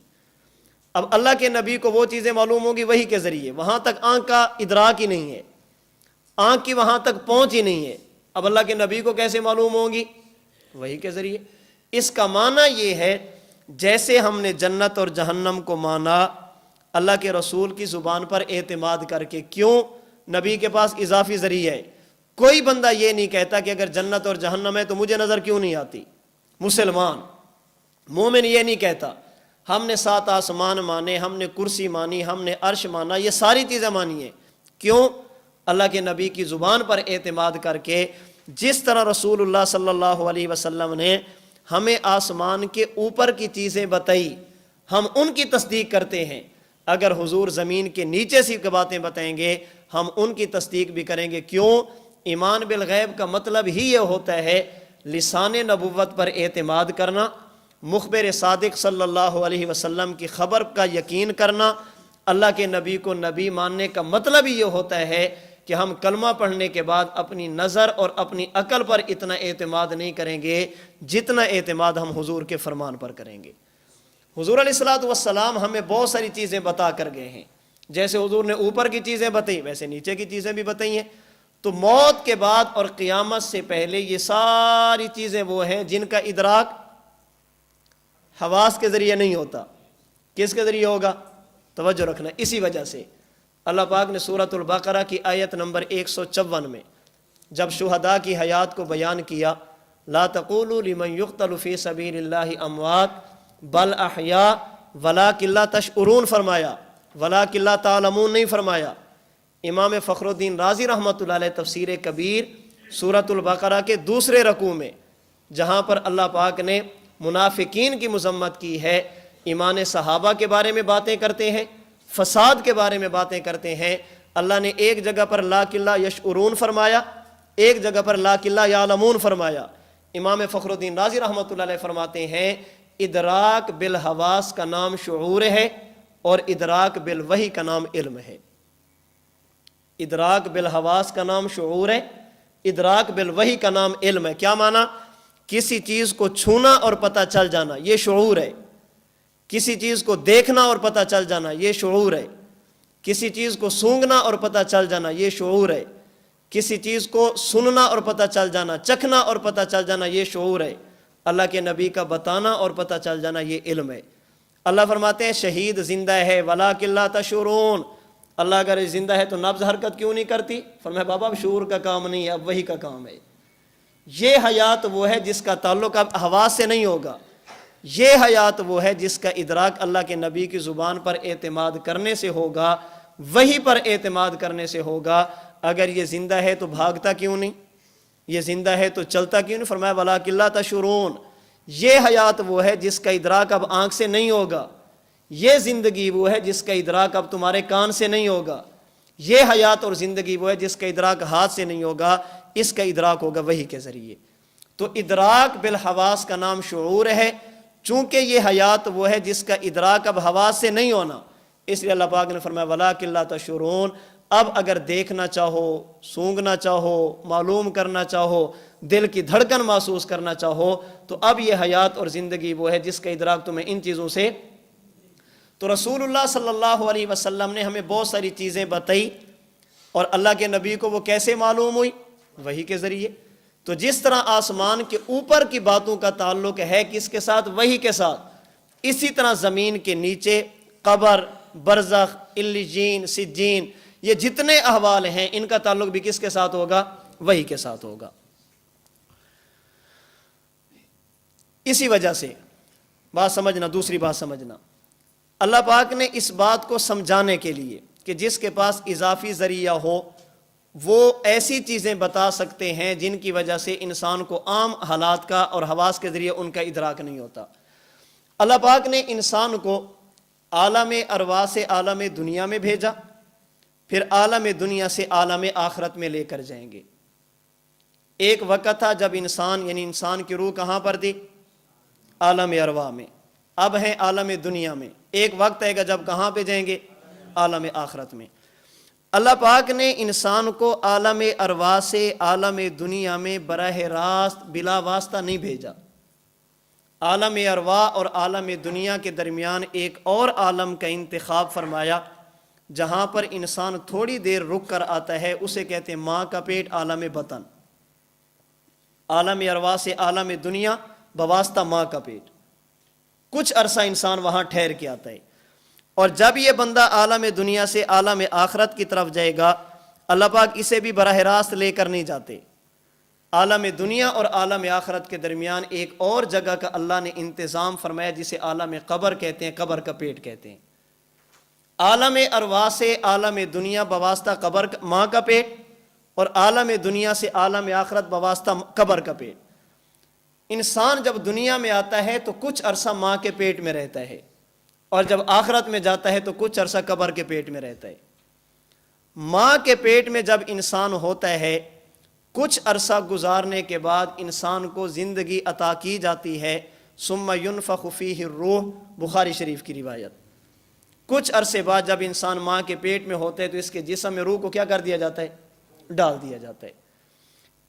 اب اللہ کے نبی کو وہ چیزیں معلوم ہوگی وحی کے ذریعے، وہاں تک آنکھ کا ادراک ہی نہیں ہے، آنکھ کی وہاں تک پہنچ ہی نہیں ہے۔ اب اللہ کے نبی کو کیسے معلوم ہوگی؟ وحی کے ذریعے۔ اس کا معنی یہ ہے جیسے ہم نے جنت اور جہنم کو مانا اللہ کے رسول کی زبان پر اعتماد کر کے. کیوں؟ نبی کے پاس اضافی ذریعہ ہے. کوئی بندہ یہ نہیں کہتا کہ اگر جنت اور جہنم ہے تو مجھے نظر کیوں نہیں آتی. مسلمان مومن یہ نہیں کہتا. ہم نے 7 آسمان مانے, ہم نے کرسی مانی, ہم نے عرش مانا, یہ ساری چیزیں مانی ہیں. کیوں؟ اللہ کے نبی کی زبان پر اعتماد کر کے. جس طرح رسول اللہ صلی اللہ علیہ وسلم نے ہمیں آسمان کے اوپر کی چیزیں بتائی, ہم ان کی تصدیق کرتے ہیں. اگر حضور زمین کے نیچے سے باتیں بتائیں گے ہم ان کی تصدیق بھی کریں گے. کیوں؟ ایمان بالغیب کا مطلب ہی یہ ہوتا ہے لسان نبوت پر اعتماد کرنا, مخبر صادق صلی اللہ علیہ وسلم کی خبر کا یقین کرنا. اللہ کے نبی کو نبی ماننے کا مطلب ہی یہ ہوتا ہے کہ ہم کلمہ پڑھنے کے بعد اپنی نظر اور اپنی عقل پر اتنا اعتماد نہیں کریں گے جتنا اعتماد ہم حضور کے فرمان پر کریں گے. حضور علیہ الصلوۃ والسلام ہمیں بہت ساری چیزیں بتا کر گئے ہیں. جیسے حضور نے اوپر کی چیزیں بتائیں ویسے نیچے کی چیزیں بھی بتائی ہیں. تو موت کے بعد اور قیامت سے پہلے یہ ساری چیزیں وہ ہیں جن کا ادراک حواس کے ذریعے نہیں ہوتا. کس کے ذریعے ہوگا؟ توجہ رکھنا. اسی وجہ سے اللہ پاک نے سورۃ البقرہ کی آیت نمبر 154 میں جب شہداء کی حیات کو بیان کیا, لا تقولوا لمن يقتل في سبيل الله اموات بل احیاء ولکن لا تشعرون فرمایا, ولکن لا تعلمون نہیں فرمایا. امام فخر الدین رازی رحمۃ اللہ علیہ تفسیر کبیر سورۃ البقرہ کے دوسرے رکوع میں جہاں پر اللہ پاک نے منافقین کی مذمت کی ہے, ایمان صحابہ کے بارے میں باتیں کرتے ہیں, فساد کے بارے میں باتیں کرتے ہیں. اللہ نے ایک جگہ پر لاکن لا یشعرون فرمایا, ایک جگہ پر لاکن لا یعلمون فرمایا. امام فخر الدین رازی رحمۃ اللہ علیہ فرماتے ہیں ادراک بالحواس کا نام شعور ہے اور ادراک بالوحی کا نام علم ہے. ادراک بالحواس کا نام شعور ہے, ادراک بالوحی کا نام علم ہے. کیا معنی؟ کسی چیز کو چھونا اور پتہ چل جانا یہ شعور ہے, کسی چیز کو دیکھنا اور پتہ چل جانا یہ شعور ہے, کسی چیز کو سونگھنا اور پتہ چل جانا یہ شعور ہے, کسی چیز کو سننا اور پتہ چل جانا, چکھنا اور پتہ چل جانا یہ شعور ہے. اللہ کے نبی کا بتانا اور پتہ چل جانا یہ علم ہے. اللہ فرماتے ہیں شہید زندہ ہے ولکن لا تشعرون. اللہ اگر زندہ ہے تو نبض حرکت کیوں نہیں کرتی؟ فرمایا بابا اب شعور کا کام نہیں ہے, اب وہی کا کام ہے. یہ حیات وہ ہے جس کا تعلق اب حواس سے نہیں ہوگا. یہ حیات وہ ہے جس کا ادراک اللہ کے نبی کی زبان پر اعتماد کرنے سے ہوگا, وہی پر اعتماد کرنے سے ہوگا. اگر یہ زندہ ہے تو بھاگتا کیوں نہیں, یہ زندہ ہے تو چلتا کیوں نہیں؟ فرمایا ولکن لا تشعرون. یہ حیات وہ ہے جس کا ادراک اب آنکھ سے نہیں ہوگا, یہ زندگی وہ ہے جس کا ادراک اب تمہارے کان سے نہیں ہوگا, یہ حیات اور زندگی وہ ہے جس کا ادراک ہاتھ سے نہیں ہوگا, اس کا ادراک ہوگا وحی کے ذریعے. تو ادراک بالحواس کا نام شعور ہے. چونکہ یہ حیات وہ ہے جس کا ادراک اب حواس سے نہیں ہونا, اس لیے اللہ پاک نے فرمایا ولکن لا تشعرون. اب اگر دیکھنا چاہو, سونگنا چاہو, معلوم کرنا چاہو, دل کی دھڑکن محسوس کرنا چاہو تو اب یہ حیات اور زندگی وہ ہے جس کا ادراک تمہیں ان چیزوں سے. تو رسول اللہ صلی اللہ علیہ وسلم نے ہمیں بہت ساری چیزیں بتائی اور اللہ کے نبی کو وہ کیسے معلوم ہوئی؟ وحی کے ذریعے. تو جس طرح آسمان کے اوپر کی باتوں کا تعلق ہے کس کے ساتھ؟ وحی کے ساتھ. اسی طرح زمین کے نیچے قبر, برزخ, علیجین, سجین, یہ جتنے احوال ہیں ان کا تعلق بھی کس کے ساتھ ہوگا؟ وحی کے ساتھ ہوگا. اسی وجہ سے بات سمجھنا, دوسری بات سمجھنا, اللہ پاک نے اس بات کو سمجھانے کے لیے کہ جس کے پاس اضافی ذریعہ ہو وہ ایسی چیزیں بتا سکتے ہیں جن کی وجہ سے انسان کو عام حالات کا اور حواس کے ذریعے ان کا ادراک نہیں ہوتا. اللہ پاک نے انسان کو عالم ارواح سے عالم دنیا میں بھیجا, پھر عالم دنیا سے عالم آخرت میں لے کر جائیں گے. ایک وقت تھا جب انسان یعنی انسان کی روح کہاں پر تھی؟ عالم ارواح میں. اب ہیں عالم دنیا میں. ایک وقت آئے گا جب کہاں پہ جائیں گے؟ عالم آخرت میں. اللہ پاک نے انسان کو عالم ارواح سے عالم دنیا میں براہ راست بلا واسطہ نہیں بھیجا. عالم ارواح اور عالم دنیا کے درمیان ایک اور عالم کا انتخاب فرمایا جہاں پر انسان تھوڑی دیر رک کر آتا ہے, اسے کہتے ہیں ماں کا پیٹ, عالم بطن. عالم ارواح سے عالم دنیا بواسطہ ماں کا پیٹ، کچھ عرصہ انسان وہاں ٹھہر کے آتا ہے، اور جب یہ بندہ عالم دنیا سے عالم آخرت کی طرف جائے گا، اللہ پاک اسے بھی براہ راست لے کر نہیں جاتے۔ عالم دنیا اور عالم آخرت کے درمیان ایک اور جگہ کا اللہ نے انتظام فرمایا جسے عالم قبر کہتے ہیں، قبر کا پیٹ کہتے ہیں۔ عالم ارواح سے عالم دنیا بواسطہ قبر ماں کا پیٹ، اور عالم دنیا سے عالم آخرت بواسطہ قبر کا پیٹ۔ انسان جب دنیا میں آتا ہے تو کچھ عرصہ ماں کے پیٹ میں رہتا ہے، اور جب آخرت میں جاتا ہے تو کچھ عرصہ قبر کے پیٹ میں رہتا ہے۔ ماں کے پیٹ میں جب انسان ہوتا ہے، کچھ عرصہ گزارنے کے بعد انسان کو زندگی عطا کی جاتی ہے، ثم ينفخ فیہ الروح، بخاری شریف کی روایت۔ کچھ عرصے بعد جب انسان ماں کے پیٹ میں ہوتا ہے تو اس کے جسم میں روح کو کیا کر دیا جاتا ہے؟ ڈال دیا جاتا ہے۔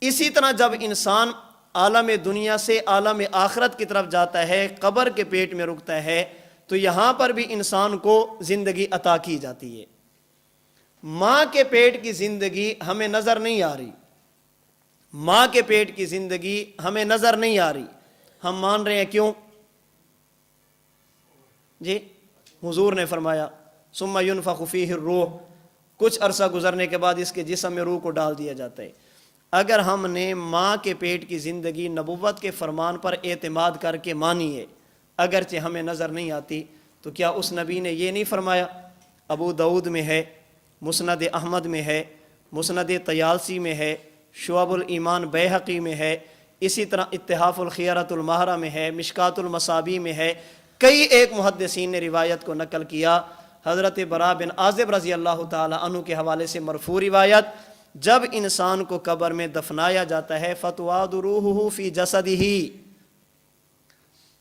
اسی طرح جب انسان عالم دنیا سے عالم آخرت کی طرف جاتا ہے، قبر کے پیٹ میں رکتا ہے، تو یہاں پر بھی انسان کو زندگی عطا کی جاتی ہے۔ ماں کے پیٹ کی زندگی ہمیں نظر نہیں آ رہی، ماں کے پیٹ کی زندگی ہمیں نظر نہیں آ رہی، ہم مان رہے ہیں کیوں؟ جی حضور نے فرمایا ثم ينفخ فیہ الروح، کچھ عرصہ گزرنے کے بعد اس کے جسم میں روح کو ڈال دیا جاتا ہے۔ اگر ہم نے ماں کے پیٹ کی زندگی نبوت کے فرمان پر اعتماد کر کے مانی ہے، اگرچہ ہمیں نظر نہیں آتی، تو کیا اس نبی نے یہ نہیں فرمایا؟ ابو داؤد میں ہے، مسند احمد میں ہے، مسند طیالسی میں ہے، شعب الایمان بیہقی میں ہے، اسی طرح اتحاف الخیرۃ الماہرہ میں ہے، مشکات المصابیح میں ہے، کئی ایک محدثین نے روایت کو نقل کیا۔ حضرت براء بن عازب رضی اللہ تعالی عنہ کے حوالے سے مرفوع روایت، جب انسان کو قبر میں دفنایا جاتا ہے فَتُعَادُ رُوحُهُ فِي جَسَدِهِ،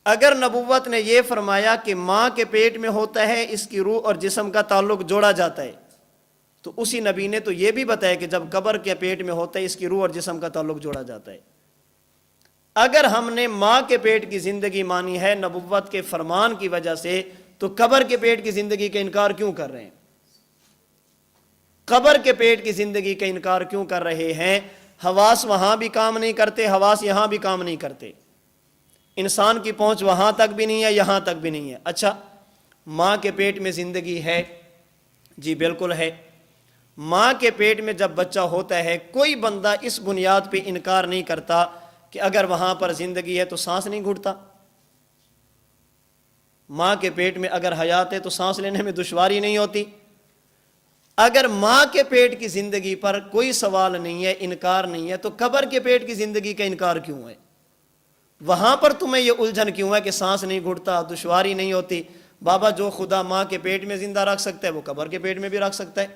اگر نبوت نے یہ فرمایا کہ ماں کے پیٹ میں ہوتا ہے اس کی روح اور جسم کا تعلق جوڑا جاتا ہے، تو اسی نبی نے تو یہ بھی بتایا کہ جب قبر کے پیٹ میں ہوتا ہے اس کی روح اور جسم کا تعلق جوڑا جاتا ہے۔ اگر ہم نے ماں کے پیٹ کی زندگی مانی ہے نبوت کے فرمان کی وجہ سے، تو قبر کے پیٹ کی زندگی کا انکار کیوں کر رہے ہیں؟ قبر کے پیٹ کی زندگی کا انکار کیوں کر رہے ہیں؟ حواس وہاں بھی کام نہیں کرتے، حواس یہاں بھی کام نہیں کرتے، انسان کی پہنچ وہاں تک بھی نہیں ہے، یہاں تک بھی نہیں ہے۔ اچھا، ماں کے پیٹ میں زندگی ہے؟ جی بالکل ہے۔ ماں کے پیٹ میں جب بچہ ہوتا ہے، کوئی بندہ اس بنیاد پہ انکار نہیں کرتا کہ اگر وہاں پر زندگی ہے تو سانس نہیں گھٹتا۔ ماں کے پیٹ میں اگر حیات ہے تو سانس لینے میں دشواری نہیں ہوتی۔ اگر ماں کے پیٹ کی زندگی پر کوئی سوال نہیں ہے، انکار نہیں ہے، تو قبر کے پیٹ کی زندگی کا انکار کیوں ہے؟ وہاں پر تمہیں یہ الجھن کیوں ہے کہ سانس نہیں گھٹتا، دشواری نہیں ہوتی؟ بابا جو خدا ماں کے پیٹ میں زندہ رکھ سکتا ہے وہ قبر کے پیٹ میں بھی رکھ سکتا ہے۔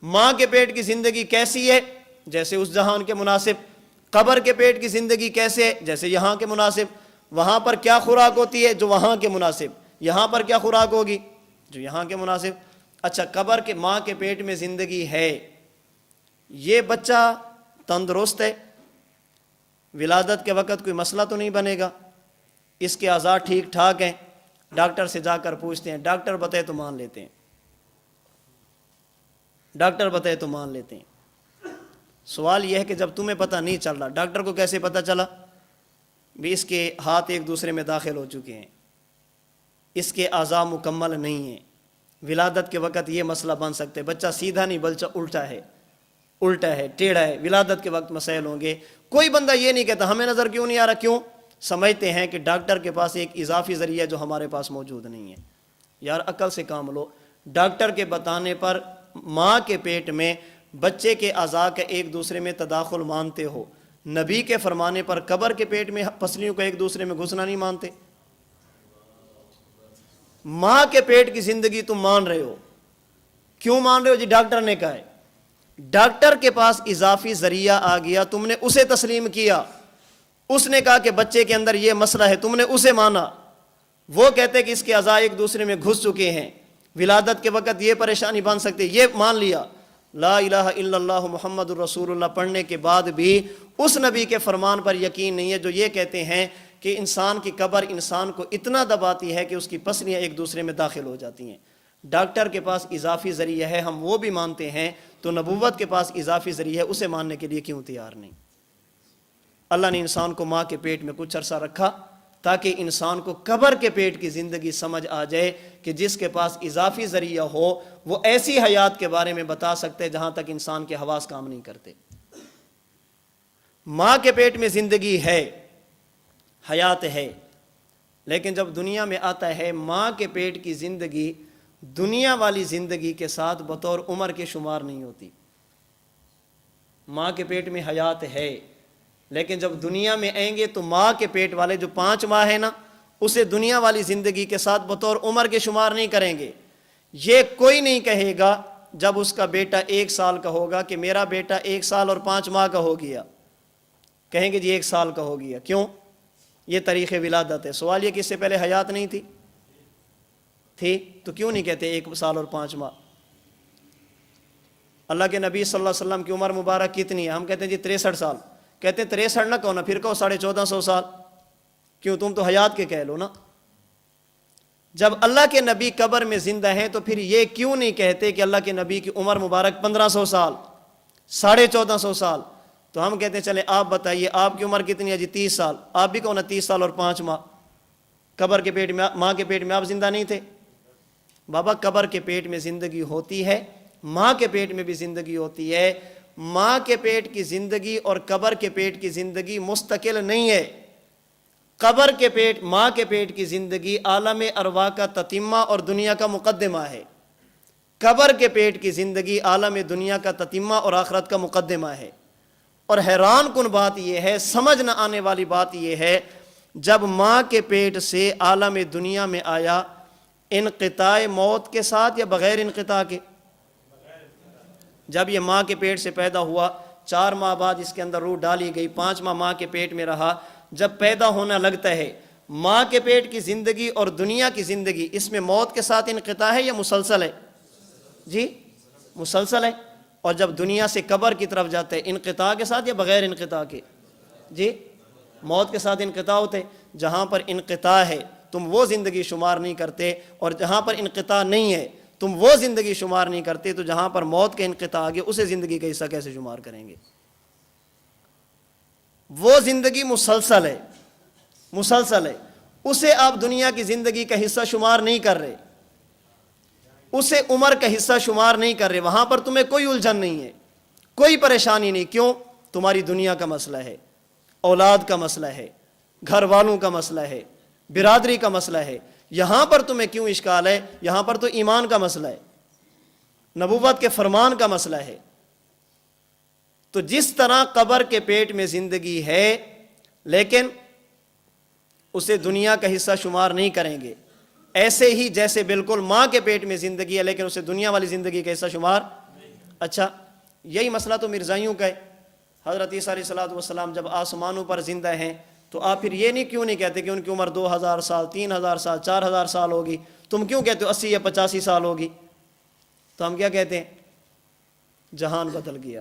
ماں کے پیٹ کی زندگی کیسی ہے؟ جیسے اس جہان کے مناسب۔ قبر کے پیٹ کی زندگی کیسے ہے؟ جیسے یہاں کے مناسب۔ وہاں پر کیا خوراک ہوتی ہے؟ جو وہاں کے مناسب۔ یہاں پر کیا خوراک ہوگی؟ جو یہاں کے مناسب۔ اچھا، قبر کے ماں کے پیٹ میں زندگی ہے، یہ بچہ تندرست ہے، ولادت کے وقت کوئی مسئلہ تو نہیں بنے گا، اس کے اعضاء ٹھیک ٹھاک ہیں؟ ڈاکٹر سے جا کر پوچھتے ہیں، ڈاکٹر بتائے تو مان لیتے ہیں، ڈاکٹر بتائے تو مان لیتے ہیں۔ سوال یہ ہے کہ جب تمہیں پتہ نہیں چل رہا، ڈاکٹر کو کیسے پتہ چلا؟ بھی اس کے ہاتھ ایک دوسرے میں داخل ہو چکے ہیں، اس کے اعضاء مکمل نہیں ہیں، ولادت کے وقت یہ مسئلہ بن سکتے، بچہ سیدھا نہیں بلکہ الٹا ہے، ٹیڑھا ہے، ولادت کے وقت مسائل ہوں گے۔ کوئی بندہ یہ نہیں کہتا ہمیں نظر کیوں نہیں آ رہا، کیوں؟ سمجھتے ہیں کہ ڈاکٹر کے پاس ایک اضافی ذریعہ جو ہمارے پاس موجود نہیں ہے۔ یار عقل سے کام لو، ڈاکٹر کے بتانے پر ماں کے پیٹ میں بچے کے اعضاء کا ایک دوسرے میں تداخل مانتے ہو، نبی کے فرمانے پر قبر کے پیٹ میں پسلیوں کا ایک دوسرے میں گھسنا نہیں مانتے؟ ماں کے پیٹ کی زندگی تم مان رہے ہو، کیوں مان رہے ہو؟ جی ڈاکٹر نے کہا ہے، ڈاکٹر کے پاس اضافی ذریعہ آ گیا، تم نے اسے تسلیم کیا، اس نے کہا کہ بچے کے اندر یہ مسئلہ ہے، تم نے اسے مانا۔ وہ کہتے کہ اس کے اعضاء ایک دوسرے میں گھس چکے ہیں، ولادت کے وقت یہ پریشانی بن سکتی، یہ مان لیا۔ لا الہ الا اللہ محمد الرسول اللہ پڑھنے کے بعد بھی اس نبی کے فرمان پر یقین نہیں ہے جو یہ کہتے ہیں کہ انسان کی قبر انسان کو اتنا دباتی ہے کہ اس کی پسلیاں ایک دوسرے میں داخل ہو جاتی ہیں۔ ڈاکٹر کے پاس اضافی ذریعہ ہے، ہم وہ بھی مانتے ہیں، تو نبوت کے پاس اضافی ذریعہ ہے، اسے ماننے کے لیے کیوں تیار نہیں؟ اللہ نے انسان کو ماں کے پیٹ میں کچھ عرصہ رکھا، تاکہ انسان کو قبر کے پیٹ کی زندگی سمجھ آ جائے کہ جس کے پاس اضافی ذریعہ ہو وہ ایسی حیات کے بارے میں بتا سکتے جہاں تک انسان کے حواس کام نہیں کرتے۔ ماں کے پیٹ میں زندگی ہے، حیات ہے، لیکن جب دنیا میں آتا ہے ماں کے پیٹ کی زندگی دنیا والی زندگی کے ساتھ بطور عمر کے شمار نہیں ہوتی۔ ماں کے پیٹ میں حیات ہے، لیکن جب دنیا میں آئیں گے تو ماں کے پیٹ والے جو 5 ماہ ہے نا، اسے دنیا والی زندگی کے ساتھ بطور عمر کے شمار نہیں کریں گے۔ یہ کوئی نہیں کہے گا جب اس کا بیٹا 1 سال کا ہوگا کہ میرا بیٹا 1 سال اور 5 ماہ کا ہو گیا، کہیں گے جی 1 سال کا ہو گیا۔ کیوں؟ یہ طریق ولادت ہے۔ سوال یہ کہ اس سے پہلے حیات نہیں تھی؟ تھی، تو کیوں نہیں کہتے 1 سال اور 5 ماہ؟ اللہ کے نبی صلی اللہ علیہ وسلم کی عمر مبارک کتنی ہے؟ ہم کہتے ہیں جی 63 سال۔ کہتے ہیں 63 نہ کہو نا، پھر کہو 1450 سال۔ کیوں؟ تم تو حیات کے کہہ لو نا۔ جب اللہ کے نبی قبر میں زندہ ہیں تو پھر یہ کیوں نہیں کہتے کہ اللہ کے نبی کی عمر مبارک 1500 سال، 1450 سال؟ تو ہم کہتے ہیں چلے آپ بتائیے آپ کی عمر کتنی ہے؟ جی 30 سال۔ آپ بھی کہو نا 30 سال اور 5 ماہ۔ قبر کے پیٹ میں، ماں کے پیٹ میں آپ زندہ نہیں تھے؟ بابا قبر کے پیٹ میں زندگی ہوتی ہے، ماں کے پیٹ میں بھی زندگی ہوتی ہے۔ ماں کے پیٹ کی زندگی اور قبر کے پیٹ کی زندگی مستقل نہیں ہے۔ قبر کے پیٹ، ماں کے پیٹ کی زندگی عالم ارواح کا تتمہ اور دنیا کا مقدمہ ہے۔ قبر کے پیٹ کی زندگی عالم دنیا کا تتمہ اور آخرت کا مقدمہ ہے۔ اور حیران کن بات یہ ہے، سمجھ نہ آنے والی بات یہ ہے، جب ماں کے پیٹ سے عالم دنیا میں آیا، انقطاع موت کے ساتھ یا بغیر انقطاع کے؟ جب یہ ماں کے پیٹ سے پیدا ہوا، 4 ماہ بعد اس کے اندر روح ڈالی گئی، 5 ماہ ماں کے پیٹ میں رہا، جب پیدا ہونا لگتا ہے، ماں کے پیٹ کی زندگی اور دنیا کی زندگی، اس میں موت کے ساتھ انقطاع ہے یا مسلسل ہے؟ جی مسلسل ہے۔ اور جب دنیا سے قبر کی طرف جاتے ہیں، انقطاع کے ساتھ یا بغیر انقطاع کے؟ جی موت کے ساتھ انقطاع ہوتے۔ جہاں پر انقطاع ہے تم وہ زندگی شمار نہیں کرتے، اور جہاں پر انقطاع نہیں ہے تم وہ زندگی شمار نہیں کرتے، تو جہاں پر موت کے انقطاع آگے اسے زندگی کا حصہ کیسے شمار کریں گے؟ وہ زندگی مسلسل ہے، مسلسل ہے، اسے آپ دنیا کی زندگی کا حصہ شمار نہیں کر رہے، اسے عمر کا حصہ شمار نہیں کر رہے۔ وہاں پر تمہیں کوئی الجھن نہیں ہے، کوئی پریشانی نہیں۔ کیوں؟ تمہاری دنیا کا مسئلہ ہے، اولاد کا مسئلہ ہے، گھر والوں کا مسئلہ ہے، برادری کا مسئلہ ہے۔ یہاں پر تمہیں کیوں اشکال ہے؟ یہاں پر تو ایمان کا مسئلہ ہے، نبوت کے فرمان کا مسئلہ ہے۔ تو جس طرح قبر کے پیٹ میں زندگی ہے لیکن اسے دنیا کا حصہ شمار نہیں کریں گے، ایسے ہی جیسے بالکل ماں کے پیٹ میں زندگی ہے لیکن اسے دنیا والی زندگی کا حصہ شمار۔ اچھا یہی مسئلہ تو مرزائیوں کا ہے۔ حضرت عیسیٰ علیہ السلام جب آسمانوں پر زندہ ہیں تو آپ پھر یہ نہیں کیوں نہیں کہتے کہ ان کی عمر 2000 سال، 3000 سال، 4000 سال ہوگی؟ تم کیوں کہتے ہو 80 یا 85 سال ہوگی؟ تو ہم کیا کہتے ہیں؟ جہان بدل گیا۔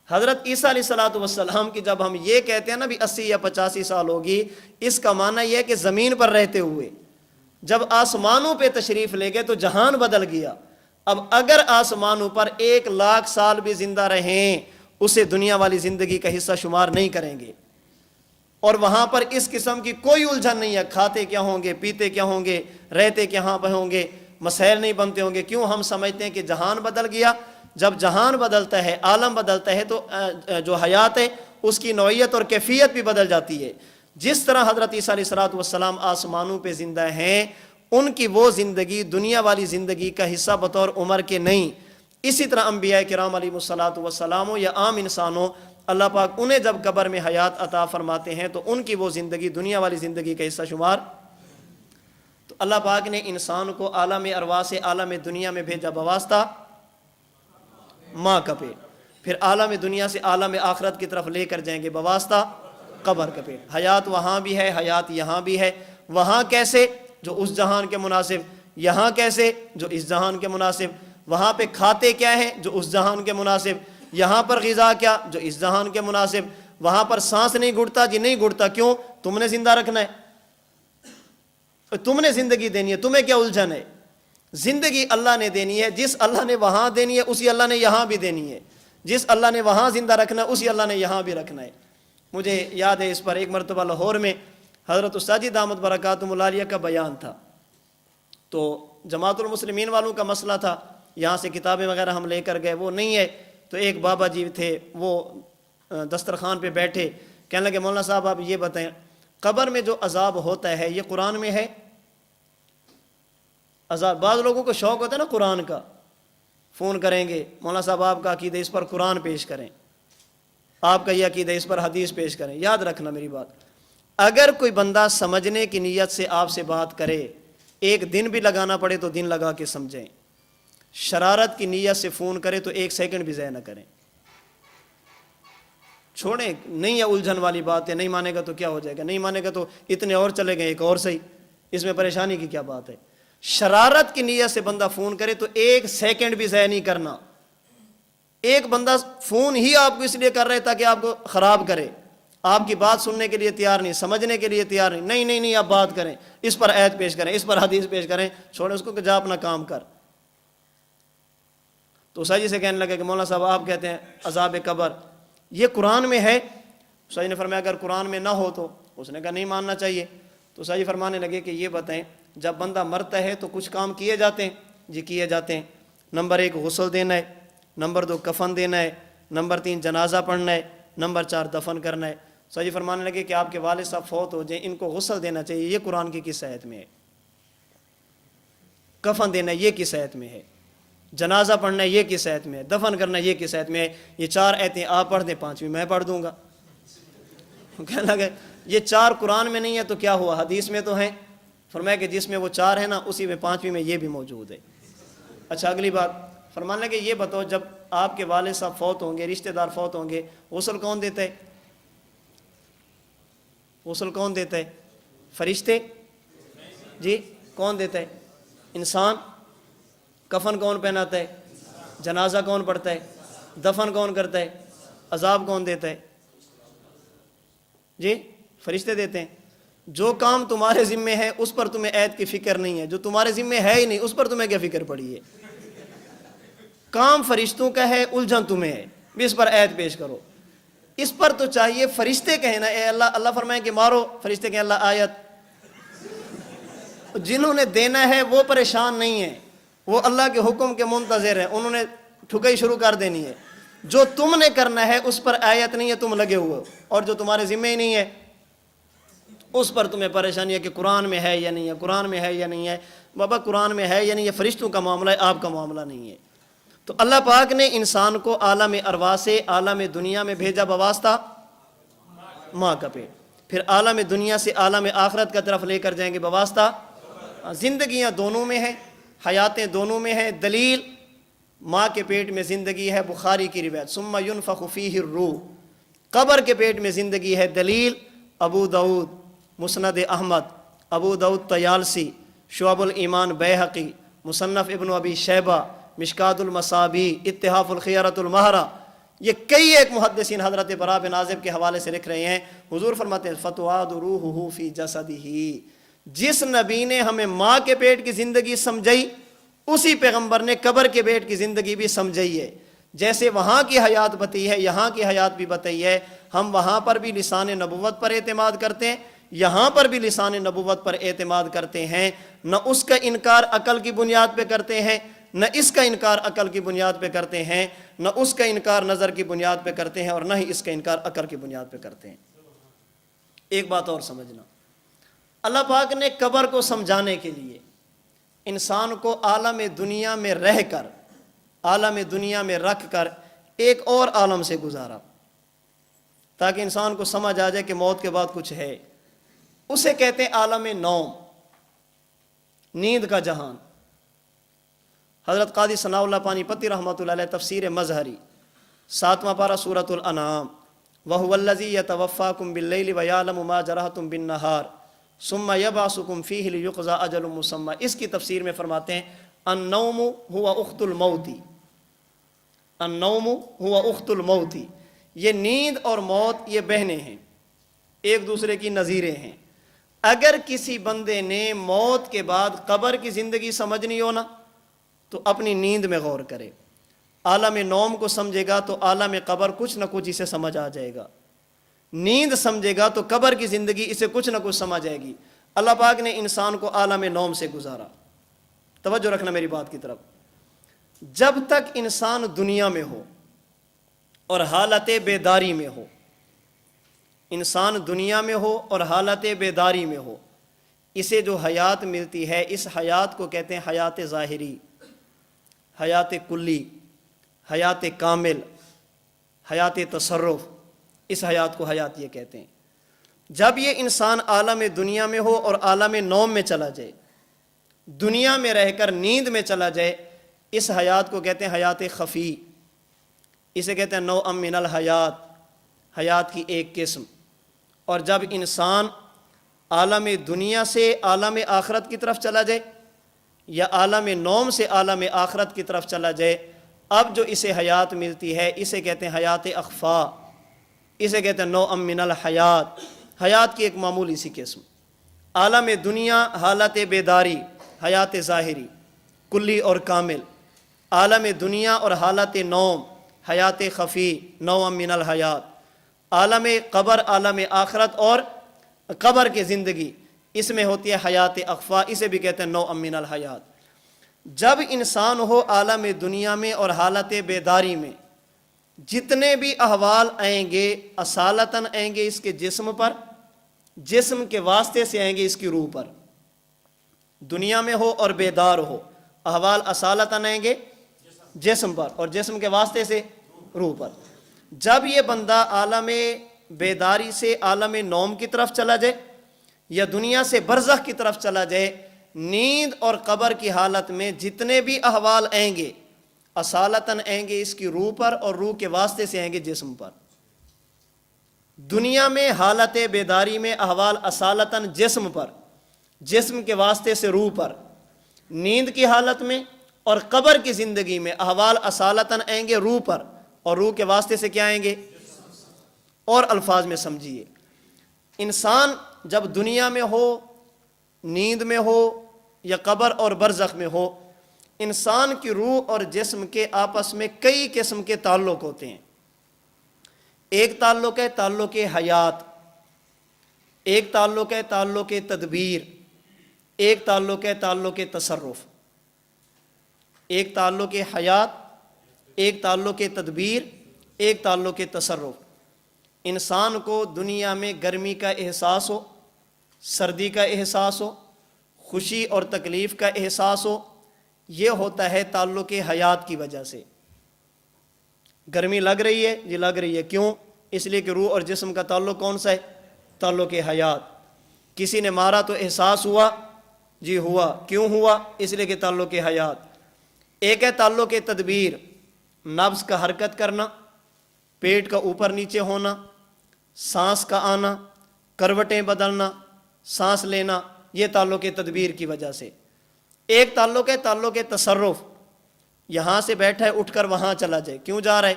حضرت عیسیٰ علیہ السلام کی جب ہم یہ کہتے ہیں نا بھی 80 یا 85 سال ہوگی، اس کا معنی یہ ہے کہ زمین پر رہتے ہوئے جب آسمانوں پہ تشریف لے گئے تو جہان بدل گیا۔ اب اگر آسمانوں پر 1,00,000 سال بھی زندہ رہیں اسے دنیا والی زندگی کا حصہ شمار نہیں کریں گے، اور وہاں پر اس قسم کی کوئی الجھن نہیں ہے، کھاتے کیا ہوں گے، پیتے کیا ہوں گے، رہتے کہاں پہ ہوں گے، مسائل نہیں بنتے ہوں گے۔ کیوں؟ ہم سمجھتے ہیں کہ جہان بدل گیا۔ جب جہان بدلتا ہے، عالم بدلتا ہے، تو جو حیات ہے اس کی نوعیت اور کیفیت بھی بدل جاتی ہے۔ جس طرح حضرت عیسیٰ علیہ السلام آسمانوں پہ زندہ ہیں، ان کی وہ زندگی دنیا والی زندگی کا حصہ بطور عمر کے نہیں۔ اسی طرح انبیاء کرام علیہ السلام یا عام انسانوں، اللہ پاک انہیں جب قبر میں حیات عطا فرماتے ہیں تو ان کی وہ زندگی دنیا والی زندگی کا حصہ شمار۔ تو اللہ پاک نے انسان کو عالم ارواح سے عالم دنیا میں بھیجا بواسطہ ماں کا پیٹ، پھر عالم دنیا سے عالم آخرت کی طرف لے کر جائیں گے بواسطہ قبر کا پیٹ۔ حیات وہاں بھی ہے، حیات یہاں بھی ہے۔ وہاں کیسے؟ جو اس جہان کے مناسب۔ یہاں کیسے؟ جو اس جہان کے مناسب۔ وہاں پہ کھاتے کیا ہیں؟ جو اس جہان کے مناسب۔ یہاں پر غذا کیا؟ جو اس جہان کے مناسب۔ وہاں پر سانس نہیں گھٹتا؟ جی نہیں گھٹتا۔ کیوں؟ تم نے زندہ رکھنا ہے، تم نے زندگی دینی ہے، تمہیں کیا الجھن ہے؟ زندگی اللہ نے دینی ہے، جس اللہ نے وہاں دینی ہے اسی اللہ نے یہاں بھی دینی ہے، جس اللہ نے وہاں زندہ رکھنا ہے اسی اللہ نے یہاں بھی رکھنا ہے۔ مجھے یاد ہے اس پر ایک مرتبہ لاہور میں حضرت استاذی دامت برکاتہم العالیہ کا بیان تھا، تو جماعت المسلمین والوں کا مسئلہ تھا، یہاں سے کتابیں وغیرہ ہم لے کر گئے، وہ نہیں ہے، تو ایک بابا جی تھے وہ دسترخوان پہ بیٹھے، کہنے لگے مولانا صاحب آپ یہ بتائیں قبر میں جو عذاب ہوتا ہے یہ قرآن میں ہے؟ عذاب، بعض لوگوں کو شوق ہوتا ہے نا قرآن کا، فون کریں گے مولانا صاحب آپ کا عقیدہ اس پر قرآن پیش کریں، آپ کا یہ عقیدہ اس پر حدیث پیش کریں۔ یاد رکھنا میری بات، اگر کوئی بندہ سمجھنے کی نیت سے آپ سے بات کرے، ایک دن بھی لگانا پڑے تو دن لگا کے سمجھیں، شرارت کی نیت سے فون کرے تو ایک سیکنڈ بھی ضائع نہ کریں، چھوڑیں، نہیں ہے الجھن والی بات ہے، نہیں مانے گا تو کیا ہو جائے گا، نہیں مانے گا تو اتنے اور چلے گئے ایک اور صحیح، اس میں پریشانی کی کیا بات ہے؟ شرارت کی نیت سے بندہ فون کرے تو ایک سیکنڈ بھی ضائع نہیں کرنا۔ ایک بندہ فون ہی آپ کو اس لیے کر رہے تاکہ آپ کو خراب کرے، آپ کی بات سننے کے لیے تیار نہیں، سمجھنے کے لیے تیار نہیں، نہیں آپ بات کریں، اس پر آیت پیش کریں، اس پر حدیث پیش کریں، چھوڑیں اس کو کہ جا اپنا کام کر۔ تو ساجی سے کہنے لگے کہ مولانا صاحب آپ کہتے ہیں عذاب قبر یہ قرآن میں ہے؟ ساجی نے فرمایا اگر قرآن میں نہ ہو تو، اس نے کہا نہیں ماننا چاہیے۔ تو ساجی فرمانے لگے کہ یہ بتائیں جب بندہ مرتا ہے تو کچھ کام کیے جاتے ہیں؟ جی کیے جاتے ہیں، نمبر 1 غسل دینا ہے، نمبر 2 کفن دینا ہے، نمبر 3 جنازہ پڑھنا ہے، نمبر 4 دفن کرنا ہے۔ ساجی فرمانے لگے کہ آپ کے والد صاحب فوت ہو جائیں، ان کو غسل دینا چاہیے، یہ قرآن کی کس آیت میں ہے؟ کفن دینا یہ کس آیت میں ہے؟ جنازہ پڑھنا یہ کس آیت میں ہے؟ دفن کرنا یہ کس آیت میں ہے؟ یہ 4 آیتیں آپ پڑھ دیں، 5ویں میں پڑھ دوں گا۔ کہنے لگے یہ 4 قرآن میں نہیں ہے تو کیا ہوا، حدیث میں تو ہیں۔ فرمایا کہ جس میں وہ 4 ہے نا اسی میں 5ویں میں یہ بھی موجود ہے۔ اچھا اگلی بات فرمانے لگے یہ بتاؤ جب آپ کے والد صاحب فوت ہوں گے، رشتہ دار فوت ہوں گے، غسل کون دیتا ہے؟ غسل کون دیتا ہے؟ فرشتے؟ جی کون دیتا ہے؟ انسان؟ کفن کون پہناتا ہے؟ جنازہ کون پڑھتا ہے؟ دفن کون کرتا ہے؟ عذاب کون دیتا ہے؟ جی فرشتے دیتے ہیں۔ جو کام تمہارے ذمے ہے اس پر تمہیں عید کی فکر نہیں ہے، جو تمہارے ذمے ہے ہی نہیں اس پر تمہیں کیا فکر پڑی ہے؟ کام فرشتوں کا ہے، الجھن تمہیں ہے، بھی اس پر عید پیش کرو۔ اس پر تو چاہیے فرشتے کہیں نا اے اللہ، اللہ فرمائے کہ مارو، فرشتے کہیں اللہ آیت۔ جنہوں نے دینا ہے وہ پریشان نہیں ہیں، وہ اللہ کے حکم کے منتظر ہیں، انہوں نے ٹھکائی شروع کر دینی ہے۔ جو تم نے کرنا ہے اس پر آیت نہیں ہے، تم لگے ہوئے ہو، اور جو تمہارے ذمہ ہی نہیں ہے اس پر تمہیں پریشانی ہے کہ قرآن میں ہے یا نہیں ہے، قرآن میں ہے یا نہیں ہے۔ بابا قرآن میں ہے یا نہیں ہے فرشتوں کا معاملہ ہے، آپ کا معاملہ نہیں ہے۔ تو اللہ پاک نے انسان کو عالم ارواح سے عالم دنیا میں بھیجا بواسطہ ماں کا پیٹ، پھر عالم دنیا سے عالم آخرت کا طرف لے کر جائیں گے بواسطہ۔ زندگیاں دونوں میں ہیں، حیاتیں دونوں میں ہیں۔ دلیل ماں کے پیٹ میں زندگی ہے، بخاری کی روایت ثم ينفخ فیہ الروح، قبر کے پیٹ میں زندگی ہے۔ دلیل ابو داؤد مسند احمد، ابو داؤد طیالسی، شعب الایمان بیہقی، مصنف ابن ابی شیبہ، مشکات المصابی، اتحاف الخیرۃ المہرہ، یہ کئی ایک محدثین حضرت براء بن عازب کے حوالے سے لکھ رہے ہیں۔ حضور فرماتے ہیں فتعاد روحہ فی جسدہ، جس نبی نے ہمیں ماں کے پیٹ کی زندگی سمجھائی اسی پیغمبر نے قبر کے پیٹ کی زندگی بھی سمجھائی ہے۔ جیسے وہاں کی حیات بتائی ہے یہاں کی حیات بھی بتائی ہے۔ ہم وہاں پر بھی لسان نبوت پر اعتماد کرتے ہیں، یہاں پر بھی لسان نبوت پر اعتماد کرتے ہیں۔ نہ اس کا انکار عقل کی بنیاد پہ کرتے ہیں، نہ اس کا انکار عقل کی بنیاد پہ کرتے ہیں، نہ اس کا انکار نظر کی بنیاد پہ کرتے ہیں، اور نہ ہی اس کا انکار عقل کی بنیاد پہ کرتے ہیں۔ ایک بات اور سمجھنا، اللہ پاک نے قبر کو سمجھانے کے لیے انسان کو عالم دنیا میں رہ کر، عالم دنیا میں رکھ کر ایک اور عالم سے گزارا تاکہ انسان کو سمجھ آ جائے کہ موت کے بعد کچھ ہے۔ اسے کہتے ہیں عالم نوم، نیند کا جہان۔ حضرت قاضی ثناء اللہ پانی پتی رحمۃ اللہ علیہ تفسیر مظہری 7واں پارہ سورۃ الانعام، وَهُوَ الَّذِي يَتَوَفَّاكُم بِاللَّيْلِ وَيَعْلَمُ مَا جَرَحْتُم بِالنَّهَارِ ثُمَّ يَبْعَثُكُم فِيهِ لِيُقْضَىٰ أَجَلٌ مُّسَمًّى۔ اس کی تفسیر میں فرماتے ہیں النوم هو اخت الموت، النوم هو اخت الموت، یہ نیند اور موت یہ بہنیں ہیں، ایک دوسرے کی نظیریں ہیں۔ اگر کسی بندے نے موت کے بعد قبر کی زندگی سمجھنی ہو نا تو اپنی نیند میں غور کرے، عالم نوم کو سمجھے گا تو عالم قبر کچھ نہ کچھ اسے سمجھ آ جائے گا۔ نیند سمجھے گا تو قبر کی زندگی اسے کچھ نہ کچھ سمجھ آئے گی۔ اللہ پاک نے انسان کو عالم نوم سے گزارا۔ توجہ رکھنا میری بات کی طرف۔ جب تک انسان دنیا میں ہو اور حالت بیداری میں ہو، انسان دنیا میں ہو اور حالت بیداری میں ہو، اسے جو حیات ملتی ہے اس حیات کو کہتے ہیں حیات ظاہری، حیات کلی، حیات کامل، حیات تصرف۔ اس حیات کو حیات یہ کہتے ہیں۔ جب یہ انسان عالم دنیا میں ہو اور عالم نوم میں چلا جائے، دنیا میں رہ کر نیند میں چلا جائے، اس حیات کو کہتے ہیں حیات خفی۔ اسے کہتے ہیں نوع من الحیات، حیات کی ایک قسم۔ اور جب انسان عالم دنیا سے عالم آخرت کی طرف چلا جائے یا عالم نوم سے عالم آخرت کی طرف چلا جائے، اب جو اسے حیات ملتی ہے اسے کہتے ہیں حیات اخفا، اسے کہتے ہیں نوع من الحیات، حیات کی ایک معمولی سی قسم۔ عالم دنیا حالت بیداری، حیات ظاہری کلی اور کامل، عالم دنیا اور حالت نوم حیات خفی نوع من الحیات، عالم قبر عالم آخرت اور قبر کی زندگی اس میں ہوتی ہے حیات اخفا، اسے بھی کہتے ہیں نوع من الحیات۔ جب انسان ہو عالم دنیا میں اور حالت بیداری میں، جتنے بھی احوال آئیں گے اصالتاً آئیں گے اس کے جسم پر، جسم کے واسطے سے آئیں گے اس کی روح پر۔ دنیا میں ہو اور بیدار ہو، احوال اصالتاً آئیں گے جسم پر اور جسم کے واسطے سے روح پر۔ جب یہ بندہ عالم بیداری سے عالم نوم کی طرف چلا جائے یا دنیا سے برزخ کی طرف چلا جائے، نیند اور قبر کی حالت میں جتنے بھی احوال آئیں گے اصالتاً آئیں گے اس کی روح پر اور روح کے واسطے سے آئیں گے جسم پر۔ دنیا میں حالت بیداری میں احوال اصالتاً جسم پر، جسم کے واسطے سے روح پر۔ نیند کی حالت میں اور قبر کی زندگی میں احوال اصالتاً آئیں گے روح پر اور روح کے واسطے سے کیا آئیں گے؟ اور الفاظ میں سمجھیے، انسان جب دنیا میں ہو، نیند میں ہو یا قبر اور برزخ میں ہو، انسان کی روح اور جسم کے آپس میں کئی قسم کے تعلق ہوتے ہیں۔ ایک تعلق ہے تعلق حیات، ایک تعلق ہے تعلق تدبیر، ایک تعلق ہے تعلق تصرف۔ ایک تعلق حیات، ایک تعلق تدبیر، ایک تعلق تصرف۔ انسان کو دنیا میں گرمی کا احساس ہو، سردی کا احساس ہو، خوشی اور تکلیف کا احساس ہو، یہ ہوتا ہے تعلق حیات کی وجہ سے۔ گرمی لگ رہی ہے، یہ لگ رہی ہے، کیوں؟ اس لیے کہ روح اور جسم کا تعلق کون سا ہے؟ تعلق حیات۔ کسی نے مارا تو احساس ہوا، جی ہوا، کیوں ہوا؟ اس لیے کہ تعلق حیات۔ ایک ہے تعلق تدبیر، نفس کا حرکت کرنا، پیٹ کا اوپر نیچے ہونا، سانس کا آنا، کروٹیں بدلنا، سانس لینا، یہ تعلق تدبیر کی وجہ سے۔ ایک تعلق ہے تعلق تصرف، یہاں سے بیٹھا ہے اٹھ کر وہاں چلا جائے، کیوں جا رہا ہے؟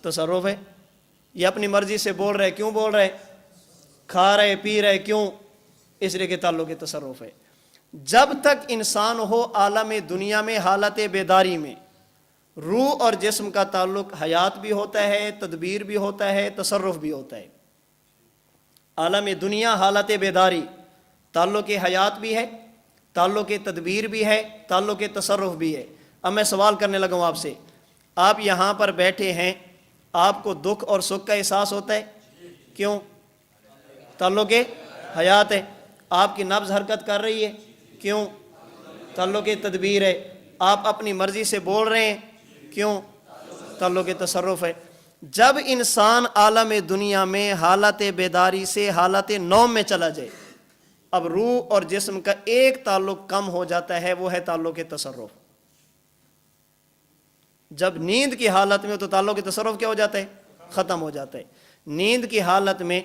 تصرف ہے۔ یہ اپنی مرضی سے بول رہے، کیوں بول رہے؟ کھا رہے پی رہے، کیوں؟ اس لیے کہ تعلق تصرف ہے۔ جب تک انسان ہو عالم دنیا میں حالت بیداری میں، روح اور جسم کا تعلق حیات بھی ہوتا ہے، تدبیر بھی ہوتا ہے، تصرف بھی ہوتا ہے۔ عالم دنیا حالت بیداری، تعلق حیات بھی ہے، تعلق تدبیر بھی ہے، تعلق تصرف بھی ہے۔ اب میں سوال کرنے لگا ہوں آپ سے، آپ یہاں پر بیٹھے ہیں، آپ کو دکھ اور سکھ کا احساس ہوتا ہے؟ کیوں؟ تعلق حیات ہے۔ آپ کی نبض حرکت کر رہی ہے، کیوں؟ تعلق تدبیر ہے۔ آپ اپنی مرضی سے بول رہے ہیں، کیوں؟ تعلق تصرف ہے۔ جب انسان عالم دنیا میں حالت بیداری سے حالت نوم میں چلا جائے، اب روح اور جسم کا ایک تعلق کم ہو جاتا ہے، وہ ہے تعلق تصرف۔ جب نیند کی حالت میں تو تعلق تصرف کیا ہو جاتا ہے؟ ختم ہو جاتا ہے۔ نیند کی حالت میں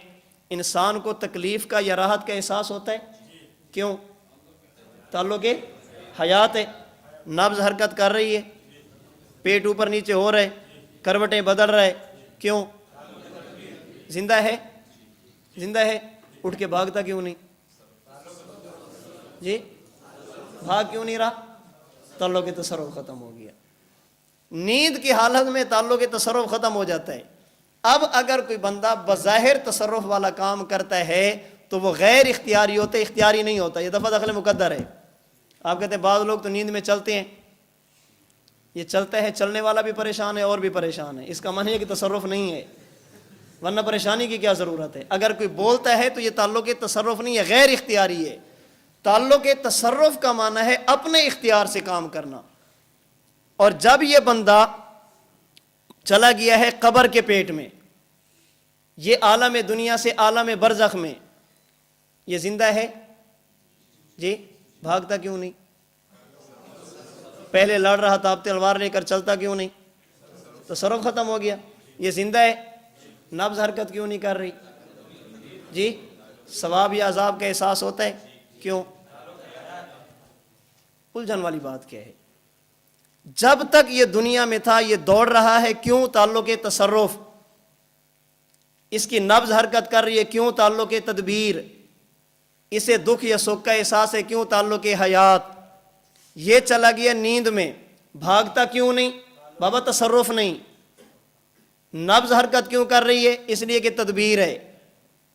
انسان کو تکلیف کا یا راحت کا احساس ہوتا ہے، کیوں؟ تعلق حیات ہے، نبض حرکت کر رہی ہے، پیٹ اوپر نیچے ہو رہے، کروٹیں بدل رہے، کیوں؟ زندہ ہے، زندہ ہے، اٹھ کے بھاگتا کیوں نہیں؟ جی بھاگ کیوں نہیں رہا؟ تعلق تصرف ختم ہو گیا۔ نیند کی حالت میں تعلق تصرف ختم ہو جاتا ہے۔ اب اگر کوئی بندہ بظاہر تصرف والا کام کرتا ہے تو وہ غیر اختیاری ہوتا ہے، اختیاری نہیں ہوتا، یہ دفعہ دخل مقدر ہے۔ آپ کہتے ہیں بعض لوگ تو نیند میں چلتے ہیں، یہ چلتا ہے، چلنے والا بھی پریشان ہے اور بھی پریشان ہے، اس کا معنی ہے کہ تصرف نہیں ہے، ورنہ پریشانی کی کیا ضرورت ہے۔ اگر کوئی بولتا ہے تو یہ تعلق تصرف نہیں ہے، غیر اختیاری ہے۔ تعلق تصرف کا معنی ہے اپنے اختیار سے کام کرنا۔ اور جب یہ بندہ چلا گیا ہے قبر کے پیٹ میں، یہ عالم دنیا سے عالم برزخ میں، یہ زندہ ہے جی، بھاگتا کیوں نہیں؟ پہلے لڑ رہا تھا، اب تلوار لے کر چلتا کیوں نہیں؟ تصرف ختم ہو گیا۔ یہ زندہ ہے، نبض حرکت کیوں نہیں کر رہی جی؟ ثواب یا عذاب کا احساس ہوتا ہے، کیوں؟ الجھن والی بات کیا ہے؟ جب تک یہ دنیا میں تھا یہ دوڑ رہا ہے، کیوں؟ تعلق تصرف۔ اس کی نبض حرکت کر رہی ہے، کیوں؟ تعلق تدبیر۔ اسے دکھ یا سکھ کا احساس ہے، کیوں؟ تعلق حیات۔ یہ چلا گیا نیند میں، بھاگتا کیوں نہیں؟ بابا تصرف نہیں۔ نبض حرکت کیوں کر رہی ہے؟ اس لیے کہ تدبیر ہے۔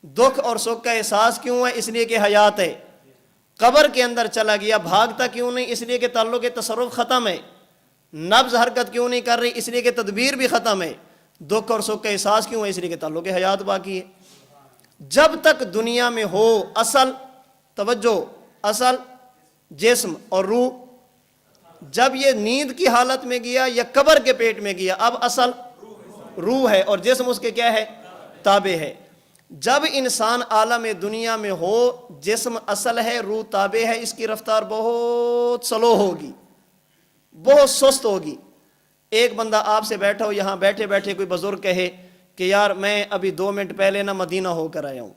دکھ اور سکھ کا احساس کیوں ہے؟ اس لیے کہ حیات ہے۔ قبر کے اندر چلا گیا، بھاگتا کیوں نہیں؟ اس لیے کہ تعلق تصرف ختم ہے۔ نبض حرکت کیوں نہیں کر رہی؟ اس لیے کہ تدبیر بھی ختم ہے۔ دکھ اور سکھ کا احساس کیوں ہے؟ اس لیے کہ تعلق حیات باقی ہے۔ جب تک دنیا میں ہو اصل، توجہ، اصل جسم اور روح، جب یہ نیند کی حالت میں گیا یا قبر کے پیٹ میں گیا، اب اصل روح ہے اور جسم اس کے کیا ہے؟ تابع ہے۔ جب انسان عالم دنیا میں ہو، جسم اصل ہے، روح تابع ہے، اس کی رفتار بہت سلو ہوگی، بہت سست ہوگی۔ ایک بندہ آپ سے بیٹھا ہو، یہاں بیٹھے بیٹھے کوئی بزرگ کہے کہ یار میں ابھی 2 منٹ پہلے نہ مدینہ ہو کر آیا ہوں،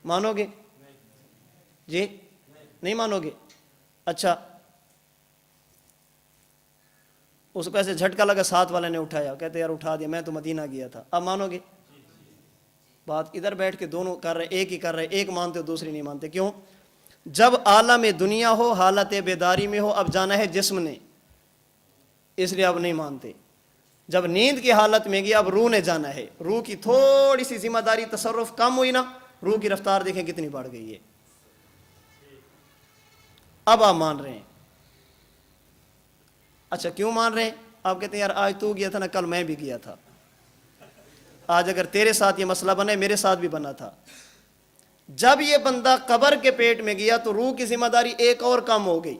مانو گے جی؟ نہیں مانو گے؟ اچھا، اس کو ایسے جھٹکا لگا، ساتھ والے نے اٹھایا، کہتے یار اٹھا دیا، میں تو مدینہ گیا تھا، اب مانو گے؟ بات ادھر بیٹھ کے دونوں کر رہے، ایک ہی کر رہے، ایک مانتے ہو دوسری نہیں مانتے، کیوں؟ جب عالم دنیا ہو، حالت بیداری میں ہو، اب جانا ہے جسم نے، اس لیے اب نہیں مانتے۔ جب نیند کی حالت میں گیا، اب روح نے جانا ہے، روح کی تھوڑی سی ذمہ داری تصرف کم ہوئی نا، روح کی رفتار دیکھیں کتنی بڑھ گئی ہے۔ اب آپ مان رہے ہیں۔ اچھا کیوں مان رہے ہیں؟ آپ کہتے ہیں یار آج تو گیا تھا نا، کل میں بھی گیا تھا، آج اگر تیرے ساتھ یہ مسئلہ بنا ہے، میرے ساتھ بھی بنا تھا۔ جب یہ بندہ قبر کے پیٹ میں گیا تو روح کی ذمہ داری ایک اور کم ہو گئی،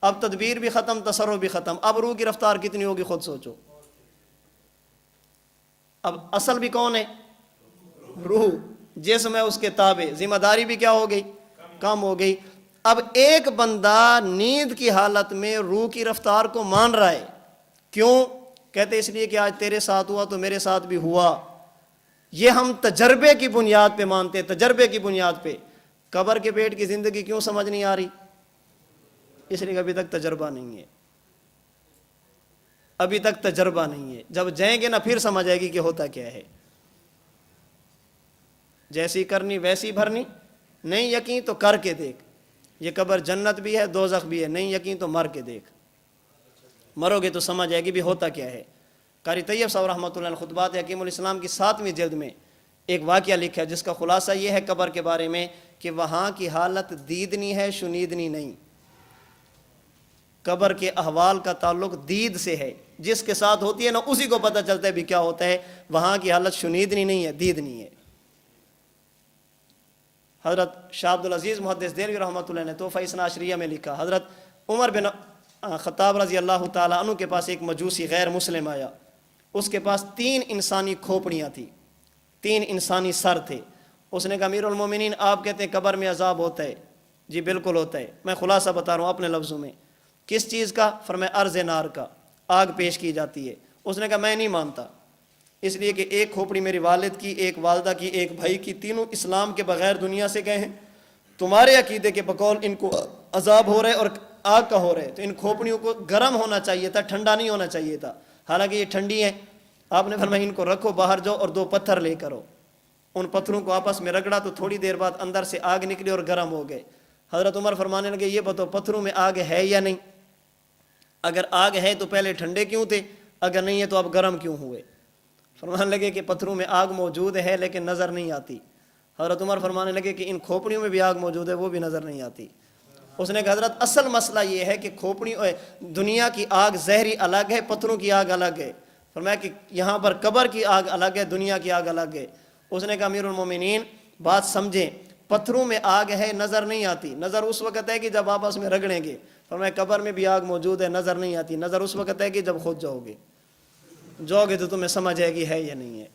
اب تدبیر بھی ختم، تصرف بھی ختم، اب روح کی رفتار کتنی ہوگی خود سوچو۔ اب اصل بھی کون ہے؟ روح، جسم ہے اس کے تابع، ذمہ داری بھی کیا ہو گئی؟ کم ہو گئی۔ اب ایک بندہ نیند کی حالت میں روح کی رفتار کو مان رہا ہے، کیوں؟ کہتے اس لیے کہ آج تیرے ساتھ ہوا تو میرے ساتھ بھی ہوا۔ یہ ہم تجربے کی بنیاد پہ مانتے ہیں، تجربے کی بنیاد پہ۔ قبر کے پیٹ کی زندگی کیوں سمجھ نہیں آ رہی؟ اس لیے کہ ابھی تک تجربہ نہیں ہے، ابھی تک تجربہ نہیں ہے۔ جب جائیں گے نا پھر سمجھ آئے گی کہ ہوتا کیا ہے۔ جیسی کرنی ویسی بھرنی، نہیں یقین تو کر کے دیکھ۔ یہ قبر جنت بھی ہے دوزخ بھی ہے، نہیں یقین تو مر کے دیکھ، مرو گے تو سمجھ آئے گی بھی ہوتا کیا ہے۔ قاری طیب صاحب رحمۃ اللہ علیہ خطبات حکیم الاسلام کی 7ویں جلد میں ایک واقعہ لکھا ہے جس کا خلاصہ یہ ہے قبر کے بارے میں کہ وہاں کی حالت دیدنی ہے، شنیدنی نہیں۔ قبر کے احوال کا تعلق دید سے ہے، جس کے ساتھ ہوتی ہے نا اسی کو پتہ چلتا ہے بھی کیا ہوتا ہے۔ وہاں کی حالت شنیدنی نہیں ہے، دیدنی ہے۔ حضرت شاہ عبد العزیز محدث دہلوی رحمۃ اللہ نے تحفہ اثنا عشریہ میں لکھا، حضرت عمر بن خطاب رضی اللہ تعالیٰ عنہ کے پاس ایک مجوسی غیر مسلم آیا، اس کے پاس 3 انسانی کھوپڑیاں تھیں، 3 انسانی سر تھے۔ اس نے کہا امیر المومنین آپ کہتے ہیں قبر میں عذاب ہوتا ہے؟ جی بالکل ہوتا ہے، میں خلاصہ بتا رہا ہوں اپنے لفظوں میں۔ کس چیز کا؟ فرمایا ارض نار کا، آگ پیش کی جاتی ہے۔ اس نے کہا میں نہیں مانتا، اس لیے کہ ایک کھوپڑی میری والد کی، ایک والدہ کی، ایک بھائی کی، تینوں اسلام کے بغیر دنیا سے گئے ہیں۔ تمہارے عقیدے کے بقول ان کو عذاب ہو رہا ہے اور آگ کا ہو رہا ہے، تو ان کھوپڑیوں کو گرم ہونا چاہیے تھا، ٹھنڈا نہیں ہونا چاہیے تھا، حالانکہ یہ ٹھنڈی ہیں۔ آپ نے فرمایا ان کو رکھو، باہر جاؤ اور 2 پتھر لے کرو۔ ان پتھروں کو آپس میں رگڑا تو تھوڑی دیر بعد اندر سے آگ نکلی اور گرم ہو گئے۔ حضرت عمر فرمانے لگے یہ بتاؤ پتھروں میں آگ ہے یا نہیں؟ اگر آگ ہے تو پہلے ٹھنڈے کیوں تھے؟ اگر نہیں ہے تو اب گرم کیوں ہوئے؟ فرمانے لگے کہ پتھروں میں آگ موجود ہے لیکن نظر نہیں آتی. حضرت عمر فرمانے لگے کہ ان کھوپڑیوں میں بھی آگ موجود ہے، وہ بھی نظر نہیں آتی. اس نے کہا حضرت اصل مسئلہ یہ ہے کہ دنیا کی آگ زہری الگ ہے، پتھروں کی آگ الگ ہے. فرمایا کہ یہاں پر قبر کی آگ الگ ہے، دنیا کی آگ الگ ہے. اس نے کہا امیر المومنین بات سمجھیں، پتھروں میں آگ ہے، نظر نہیں آتی. نظر اس وقت ہے کہ جب آپس میں رگڑیں گے. فرمایا قبر میں بھی آگ موجود ہے، نظر نہیں آتی. نظر اس وقت ہے کہ جب خود جاؤ گے تو تمہیں سمجھ آئے گی ہے یا نہیں ہے.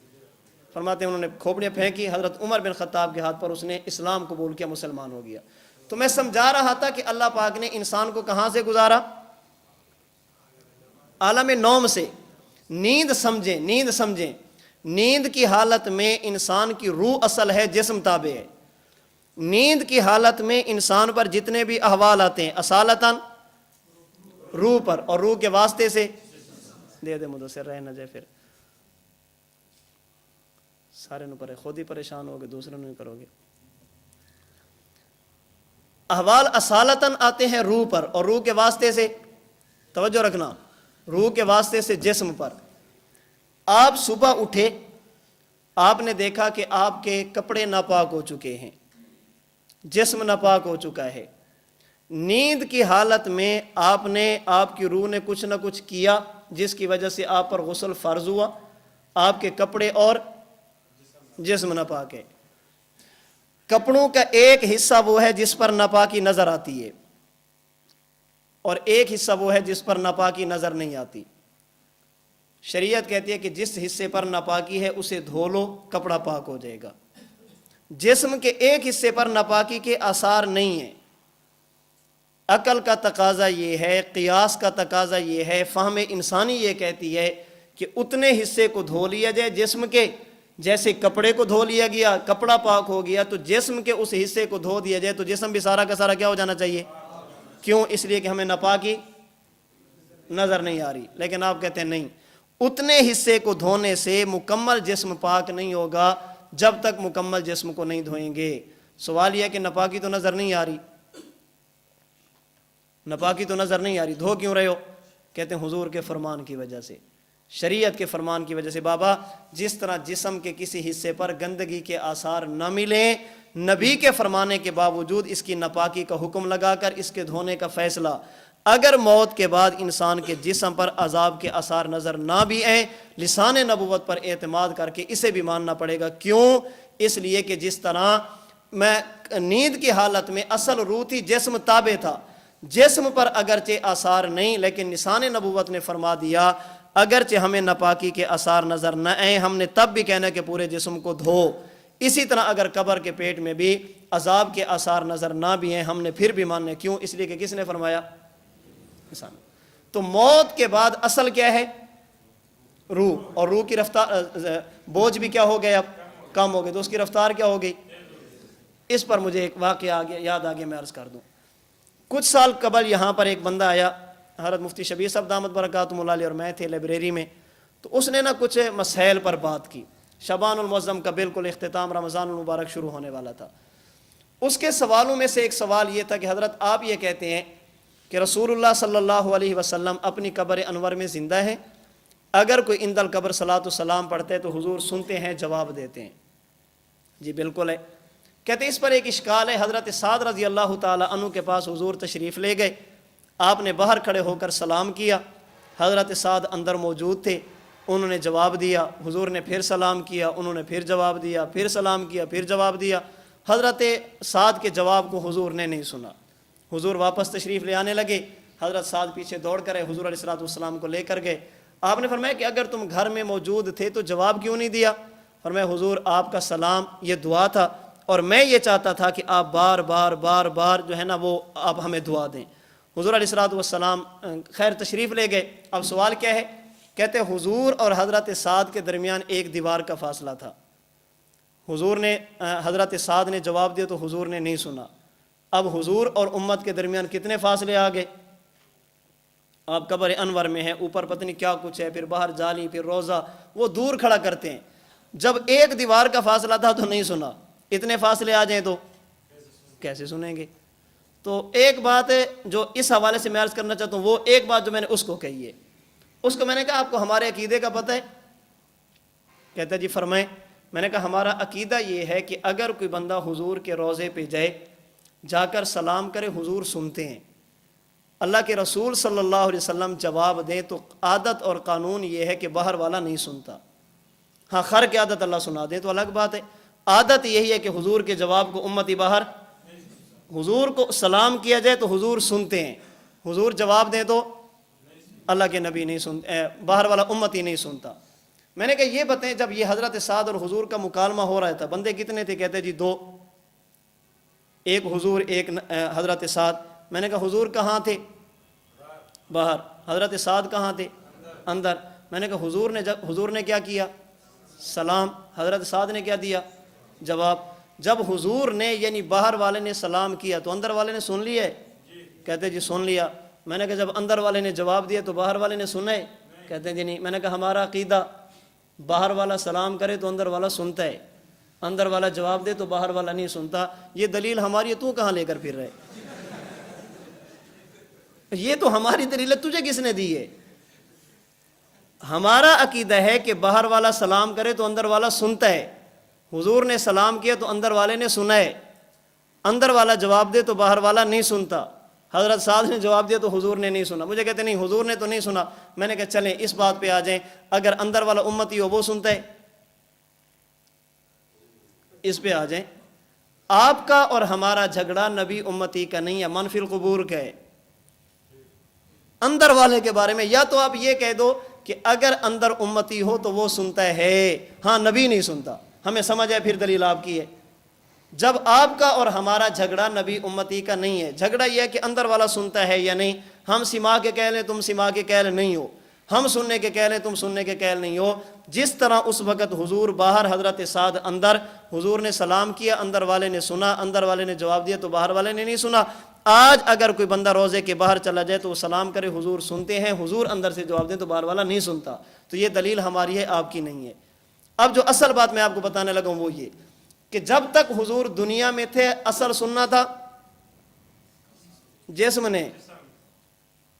فرماتے ہیں انہوں نے کھوپڑیاں پھینکی. حضرت عمر بن خطاب کے ہاتھ پر اس نے اسلام قبول کیا، مسلمان ہو گیا. تو میں سمجھا رہا تھا کہ اللہ پاک نے انسان کو کہاں سے گزارا؟ عالم نوم سے. نیند سمجھیں. نیند کی حالت میں انسان کی روح اصل ہے، جسم تابع ہے. نیند کی حالت میں انسان پر جتنے بھی احوال آتے ہیں اصالتاً روح پر، اور روح کے واسطے سے دے مدثر رہ نہ جائے، پھر سارے نو پر خود ہی پریشان ہوگے، دوسرے نو ہی کرو گے. احوال اصالتاً آتے ہیں روح پر، اور روح کے واسطے سے، توجہ رکھنا، روح کے واسطے سے جسم پر. آپ صبح اٹھے، آپ نے دیکھا کہ آپ کے کپڑے ناپاک ہو چکے ہیں، جسم ناپاک ہو چکا ہے. نیند کی حالت میں آپ کی روح نے کچھ نہ کچھ کیا جس کی وجہ سے آپ پر غسل فرض ہوا، آپ کے کپڑے اور جسم ناپاک ہے. کپڑوں کا ایک حصہ وہ ہے جس پر ناپاکی نظر آتی ہے، اور ایک حصہ وہ ہے جس پر ناپاکی نظر نہیں آتی. شریعت کہتی ہے کہ جس حصے پر ناپاکی ہے اسے دھو لو، کپڑا پاک ہو جائے گا. جسم کے ایک حصے پر ناپاکی کے آثار نہیں ہیں. عقل کا تقاضا یہ ہے، قیاس کا تقاضا یہ ہے، فہم انسانی یہ کہتی ہے کہ اتنے حصے کو دھو لیا جائے جسم کے. جیسے کپڑے کو دھو لیا گیا، کپڑا پاک ہو گیا، تو جسم کے اس حصے کو دھو دیا جائے تو جسم بھی سارا کا سارا کیا ہو جانا چاہیے. کیوں؟ اس لیے کہ ہمیں ناپاکی نظر نہیں آ رہی. لیکن آپ کہتے ہیں نہیں، اتنے حصے کو دھونے سے مکمل جسم پاک نہیں ہوگا جب تک مکمل جسم کو نہیں دھوئیں گے. سوال یہ ہے کہ ناپاکی تو نظر نہیں آ رہی، ناپاکی تو نظر نہیں آ رہی، دھو کیوں رہے ہو؟ کہتے ہیں حضور کے فرمان کی وجہ سے، شریعت کے فرمان کی وجہ سے. بابا جس طرح جسم کے کسی حصے پر گندگی کے آثار نہ ملیں، نبی کے فرمانے کے باوجود اس کی ناپاکی کا حکم لگا کر اس کے دھونے کا فیصلہ، اگر موت کے بعد انسان کے جسم پر عذاب کے آثار نظر نہ بھی آئیں، لسان نبوت پر اعتماد کر کے اسے بھی ماننا پڑے گا. کیوں؟ اس لیے کہ جس طرح میں نیند کی حالت میں اصل روح تھی، جسم تابع تھا، جسم پر اگرچہ آثار نہیں، لیکن لسان نبوت نے فرما دیا اگرچہ ہمیں ناپاکی کے آثار نظر نہ آئیں، ہم نے تب بھی کہنا کہ پورے جسم کو دھو. اسی طرح اگر قبر کے پیٹ میں بھی عذاب کے آثار نظر نہ بھی ہیں، ہم نے پھر بھی ماننے. کیوں؟ اس لیے کہ کس نے فرمایا؟ انسان. تو موت کے بعد اصل کیا ہے؟ روح. اور روح کی رفتار، بوجھ بھی کیا ہو گیا؟ اب کم ہو گئی. تو اس کی رفتار کیا ہو گئی؟ اس پر مجھے ایک واقعہ یاد آ گیا، میں عرض کر دوں. کچھ سال قبل یہاں پر ایک بندہ آیا، حضرت مفتی شبیر صاحب دامت برکاتہم اللہ علیہ اور میں تھے لائبریری میں. تو اس نے کچھ مسائل پر بات کی. شعبان المعظم کا بالکل اختتام، رمضان المبارک شروع ہونے والا تھا. اس کے سوالوں میں سے ایک سوال یہ تھا کہ حضرت آپ یہ کہتے ہیں کہ رسول اللہ صلی اللہ علیہ وسلم اپنی قبر انور میں زندہ ہیں، اگر کوئی عند القبر صلاۃ السلام پڑھتے ہیں تو حضور سنتے ہیں، جواب دیتے ہیں. جی بالکل ہے. کہتے ہیں اس پر ایک اشکال ہے. حضرت سعد رضی اللہ تعالی عنہ کے پاس حضور تشریف لے گئے، آپ نے باہر کھڑے ہو کر سلام کیا، حضرت سعد اندر موجود تھے، انہوں نے جواب دیا، حضور نے پھر سلام کیا، انہوں نے پھر جواب دیا، پھر سلام کیا، پھر جواب دیا. حضرت سعد کے جواب کو حضور نے نہیں سنا. حضور واپس تشریف لے آنے لگے، حضرت سعد پیچھے دوڑ کر حضور علیہ الصلوۃ والسلام کو لے کر گئے. آپ نے فرمایا کہ اگر تم گھر میں موجود تھے تو جواب کیوں نہیں دیا؟ فرمایا حضور آپ کا سلام یہ دعا تھا، اور میں یہ چاہتا تھا کہ آپ بار بار بار بار جو ہے نا وہ آپ ہمیں دعا دیں. حضور علیہ الصلوۃ والسلام خیر تشریف لے گئے. اب سوال کیا ہے؟ کہتے حضور اور حضرت سعد کے درمیان ایک دیوار کا فاصلہ تھا. حضور نے حضرت سعد نے جواب دیا تو حضور نے نہیں سنا. اب حضور اور امت کے درمیان کتنے فاصلے آ گئے؟ آپ قبر انور میں ہیں، اوپر پتہ نہیں کیا کچھ ہے، پھر باہر جالی، پھر روزہ، وہ دور کھڑا کرتے ہیں. جب ایک دیوار کا فاصلہ تھا تو نہیں سنا، اتنے فاصلے آ جائیں تو کیسے سنیں گے؟ تو ایک بات جو اس حوالے سے میں عرض کرنا چاہتا ہوں، وہ ایک بات جو میں نے اس کو کہی ہے، اس کو میں نے کہا آپ کو ہمارے عقیدے کا پتہ ہے؟ کہتا ہے جی فرمائیں. میں نے کہا ہمارا عقیدہ یہ ہے کہ اگر کوئی بندہ حضور کے روضے پہ جائے، جا کر سلام کرے، حضور سنتے ہیں، اللہ کے رسول صلی اللہ علیہ وسلم جواب دیں، تو عادت اور قانون یہ ہے کہ باہر والا نہیں سنتا. ہاں خر کی عادت اللہ سنا دیں تو الگ بات ہے. عادت یہی ہے کہ حضور کے جواب کو امتی باہر، حضور کو سلام کیا جائے تو حضور سنتے ہیں، حضور جواب دیں تو اللہ کے نبی نہیں سنتے، باہر والا امتی نہیں سنتا. میں نے کہا یہ بتائیں، جب یہ حضرت سعد اور حضور کا مکالمہ ہو رہا تھا، بندے کتنے تھے؟ کہتے جی 2، ایک حضور ایک حضرت سعد. میں نے کہا حضور کہاں تھے؟ باہر. حضرت سعد کہاں تھے؟ اندر. میں نے کہا حضور نے کیا کیا؟ سلام. حضرت سعد نے کیا دیا؟ جواب. جب حضور نے یعنی باہر والے نے سلام کیا تو اندر والے نے سن لیا ہے؟ کہتے جی سن لیا. میں نے کہا جب اندر والے نے جواب دیا تو باہر والے نے سنا ہے؟ کہتے ہیں جی نہیں. میں نے کہا ہمارا عقیدہ باہر والا سلام کرے تو اندر والا سنتا ہے، اندر والا جواب دے تو باہر والا نہیں سنتا. یہ دلیل ہماری ہے، تو کہاں لے کر پھر رہے؟ یہ تو ہماری دلیل ہے، تجھے کس نے دی ہے؟ ہمارا عقیدہ ہے کہ باہر والا سلام کرے تو اندر والا سنتا ہے. حضور نے سلام کیا تو اندر والے نے سنا ہے، اندر والا جواب دے تو باہر والا نہیں سنتا. حضرت سعد نے جواب دیا تو حضور نے نہیں سنا. مجھے کہتے نہیں حضور نے تو نہیں سنا. میں نے کہا چلیں اس بات پہ آ جائیں، اگر اندر والا امتی ہو وہ سنتا ہے، اس پہ آ جائیں. آپ کا اور ہمارا جھگڑا نبی امتی کا نہیں ہے، منفی القبور کا ہے. اندر والے کے بارے میں یا تو آپ یہ کہہ دو کہ اگر اندر امتی ہو تو وہ سنتا ہے، ہاں نبی نہیں سنتا. ہمیں سمجھ ہے، پھر دلیل آپ کی ہے. جب آپ کا اور ہمارا جھگڑا نبی امتی کا نہیں ہے، جھگڑا یہ ہے کہ اندر والا سنتا ہے یا نہیں. ہم سما کے کہہ لیں تم سما کے قائل نہیں ہو، ہم سننے کے کہہ لیں تم سننے کے قائل نہیں ہو. جس طرح اس وقت حضور باہر، حضرت سعد اندر، حضور نے سلام کیا، اندر والے نے سنا، اندر والے نے جواب دیا تو باہر والے نے نہیں سنا. آج اگر کوئی بندہ روزے کے باہر چلا جائے تو وہ سلام کرے، حضور سنتے ہیں، حضور اندر سے جواب دیں تو باہر والا نہیں سنتا. تو یہ دلیل ہماری ہے، آپ کی نہیں ہے. اب جو اصل بات میں آپ کو بتانے لگا ہوں وہ یہ کہ جب تک حضور دنیا میں تھے اثر سننا تھا جسم نے،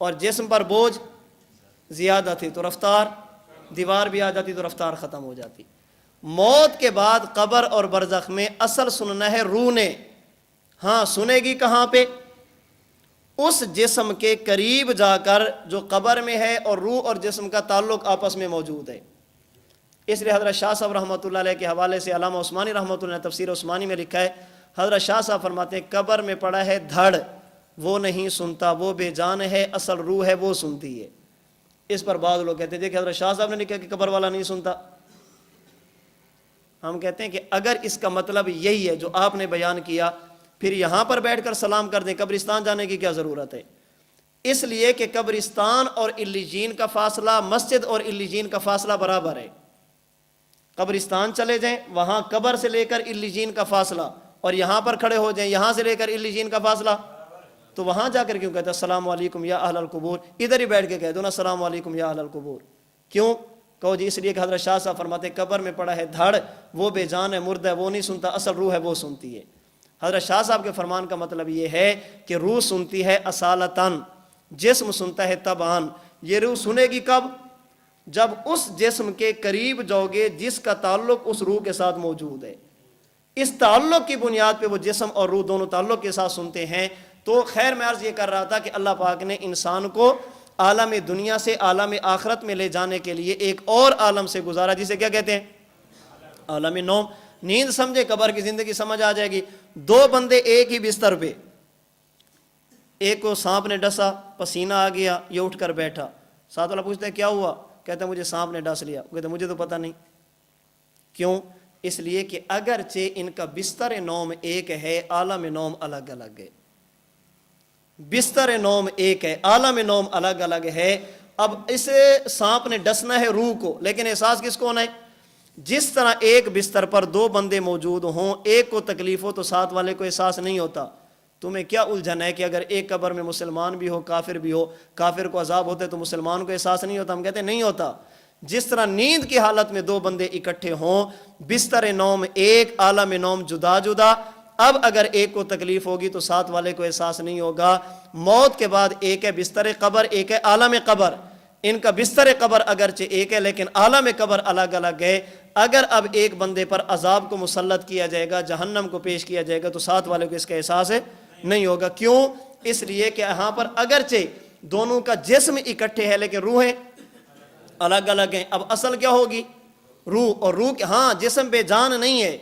اور جسم پر بوجھ زیادہ تھی تو رفتار، دیوار بھی آ جاتی تو رفتار ختم ہو جاتی. موت کے بعد قبر اور برزخ میں اصل سننا ہے روح نے. ہاں سنے گی کہاں پہ؟ اس جسم کے قریب جا کر جو قبر میں ہے، اور روح اور جسم کا تعلق آپس میں موجود ہے. اس لیے حضرت شاہ صاحب رحمۃ اللہ علیہ کے حوالے سے علامہ عثمانی رحمۃ اللہ نے تفسیر عثمانی میں لکھا ہے، حضرت شاہ صاحب فرماتے ہیں قبر میں پڑا ہے دھڑ، وہ نہیں سنتا، وہ بے جان ہے، اصل روح ہے وہ سنتی ہے. اس پر بعض لوگ کہتے ہیں کہ حضرت شاہ صاحب نے لکھا کہ قبر والا نہیں سنتا. ہم کہتے ہیں کہ اگر اس کا مطلب یہی ہے جو آپ نے بیان کیا، پھر یہاں پر بیٹھ کر سلام کر دیں، قبرستان جانے کی کیا ضرورت ہے؟ اس لیے کہ قبرستان اور علیجین کا فاصلہ، مسجد اور علیجین کا فاصلہ برابر ہے. قبرستان چلے جائیں، وہاں قبر سے لے کر علیجین کا فاصلہ، اور یہاں پر کھڑے ہو جائیں، یہاں سے لے کر علیجین کا فاصلہ. تو وہاں جا کر کیوں کہتا ہے السلام علیکم یا اہل القبور؟ ادھر ہی بیٹھ کے کہہ دو نا السلام علیکم یا اہل القبور. کیوں کہو جی؟ اس لیے کہ حضرت شاہ صاحب فرماتے ہیں قبر میں پڑا ہے دھڑ، وہ بے جان ہے، مردہ ہے، وہ نہیں سنتا، اصل روح ہے وہ سنتی ہے. حضرت شاہ صاحب کے فرمان کا مطلب یہ ہے کہ روح سنتی ہے اصالتاً، جسم سنتا ہے طبعاً. یہ روح سنے گی کب؟ جب اس جسم کے قریب جاؤ گے جس کا تعلق اس روح کے ساتھ موجود ہے. اس تعلق کی بنیاد پہ وہ جسم اور روح دونوں تعلق کے ساتھ سنتے ہیں. تو خیر میں عرض یہ کر رہا تھا کہ اللہ پاک نے انسان کو عالم دنیا سے عالم آخرت میں لے جانے کے لیے ایک اور عالم سے گزارا، جسے کیا کہتے ہیں؟ عالم نوم. نیند سمجھے، قبر کی زندگی سمجھ آ جائے گی. 2 بندے ایک ہی بستر پہ، ایک کو سانپ نے ڈسا، پسینہ آ گیا، یہ اٹھ کر بیٹھا. ساتھ والا پوچھتا ہے کیا ہوا؟ کہتا ہے مجھے سانپ نے ڈس لیا. کہتا ہے مجھے تو پتہ نہیں. کیوں؟ اس لیے کہ اگرچہ ان کا بستر نوم ایک ہے، عالم نوم الگ الگ ہے. بستر نوم ایک ہے، عالم نوم الگ الگ ہے. اب اسے سانپ نے ڈسنا ہے روح کو، لیکن احساس کس کو ہونا ہے؟ جس طرح ایک بستر پر 2 بندے موجود ہوں، ایک کو تکلیف ہو تو ساتھ والے کو احساس نہیں ہوتا. تمہیں کیا الجھن ہے کہ اگر ایک قبر میں مسلمان بھی ہو، کافر بھی ہو، کافر کو عذاب ہوتا ہے تو مسلمان کو احساس نہیں ہوتا؟ ہم کہتے ہیں نہیں ہوتا. جس طرح نیند کی حالت میں 2 بندے اکٹھے ہوں، بستر نوم ایک، عالم نوم جدا جدا. اب اگر ایک کو تکلیف ہوگی تو ساتھ والے کو احساس نہیں ہوگا. موت کے بعد ایک ہے بستر قبر، ایک ہے عالم قبر. ان کا بستر قبر اگرچہ ایک ہے لیکن عالم قبر الگ الگ ہے. اگر اب ایک بندے پر عذاب کو مسلط کیا جائے گا، جہنم کو پیش کیا جائے گا، تو ساتھ والے کو اس کا احساس نہیں ہوگا. کیوں؟ اس لیے کہ یہاں پر اگرچہ دونوں کا جسم اکٹھے ہے لیکن روحیں الگ الگ ہیں. اب اصل کیا ہوگی؟ روح. اور روح کے ہاں جسم بے جان نہیں ہے،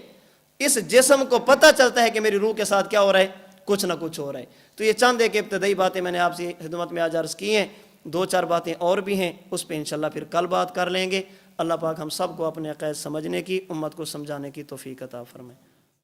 اس جسم کو پتہ چلتا ہے کہ میری روح کے ساتھ کیا ہو رہا ہے، کچھ نہ کچھ ہو رہا ہے. تو یہ چند ایک ابتدائی باتیں میں نے آپ سے خدمت میں آج عرض کی ہیں. 2-4 باتیں اور بھی ہیں، اس پہ انشاءاللہ پھر کل بات کر لیں گے. اللہ پاک ہم سب کو اپنے عقائد سمجھنے کی، امت کو سمجھانے کی توفیق عطا فرمائے.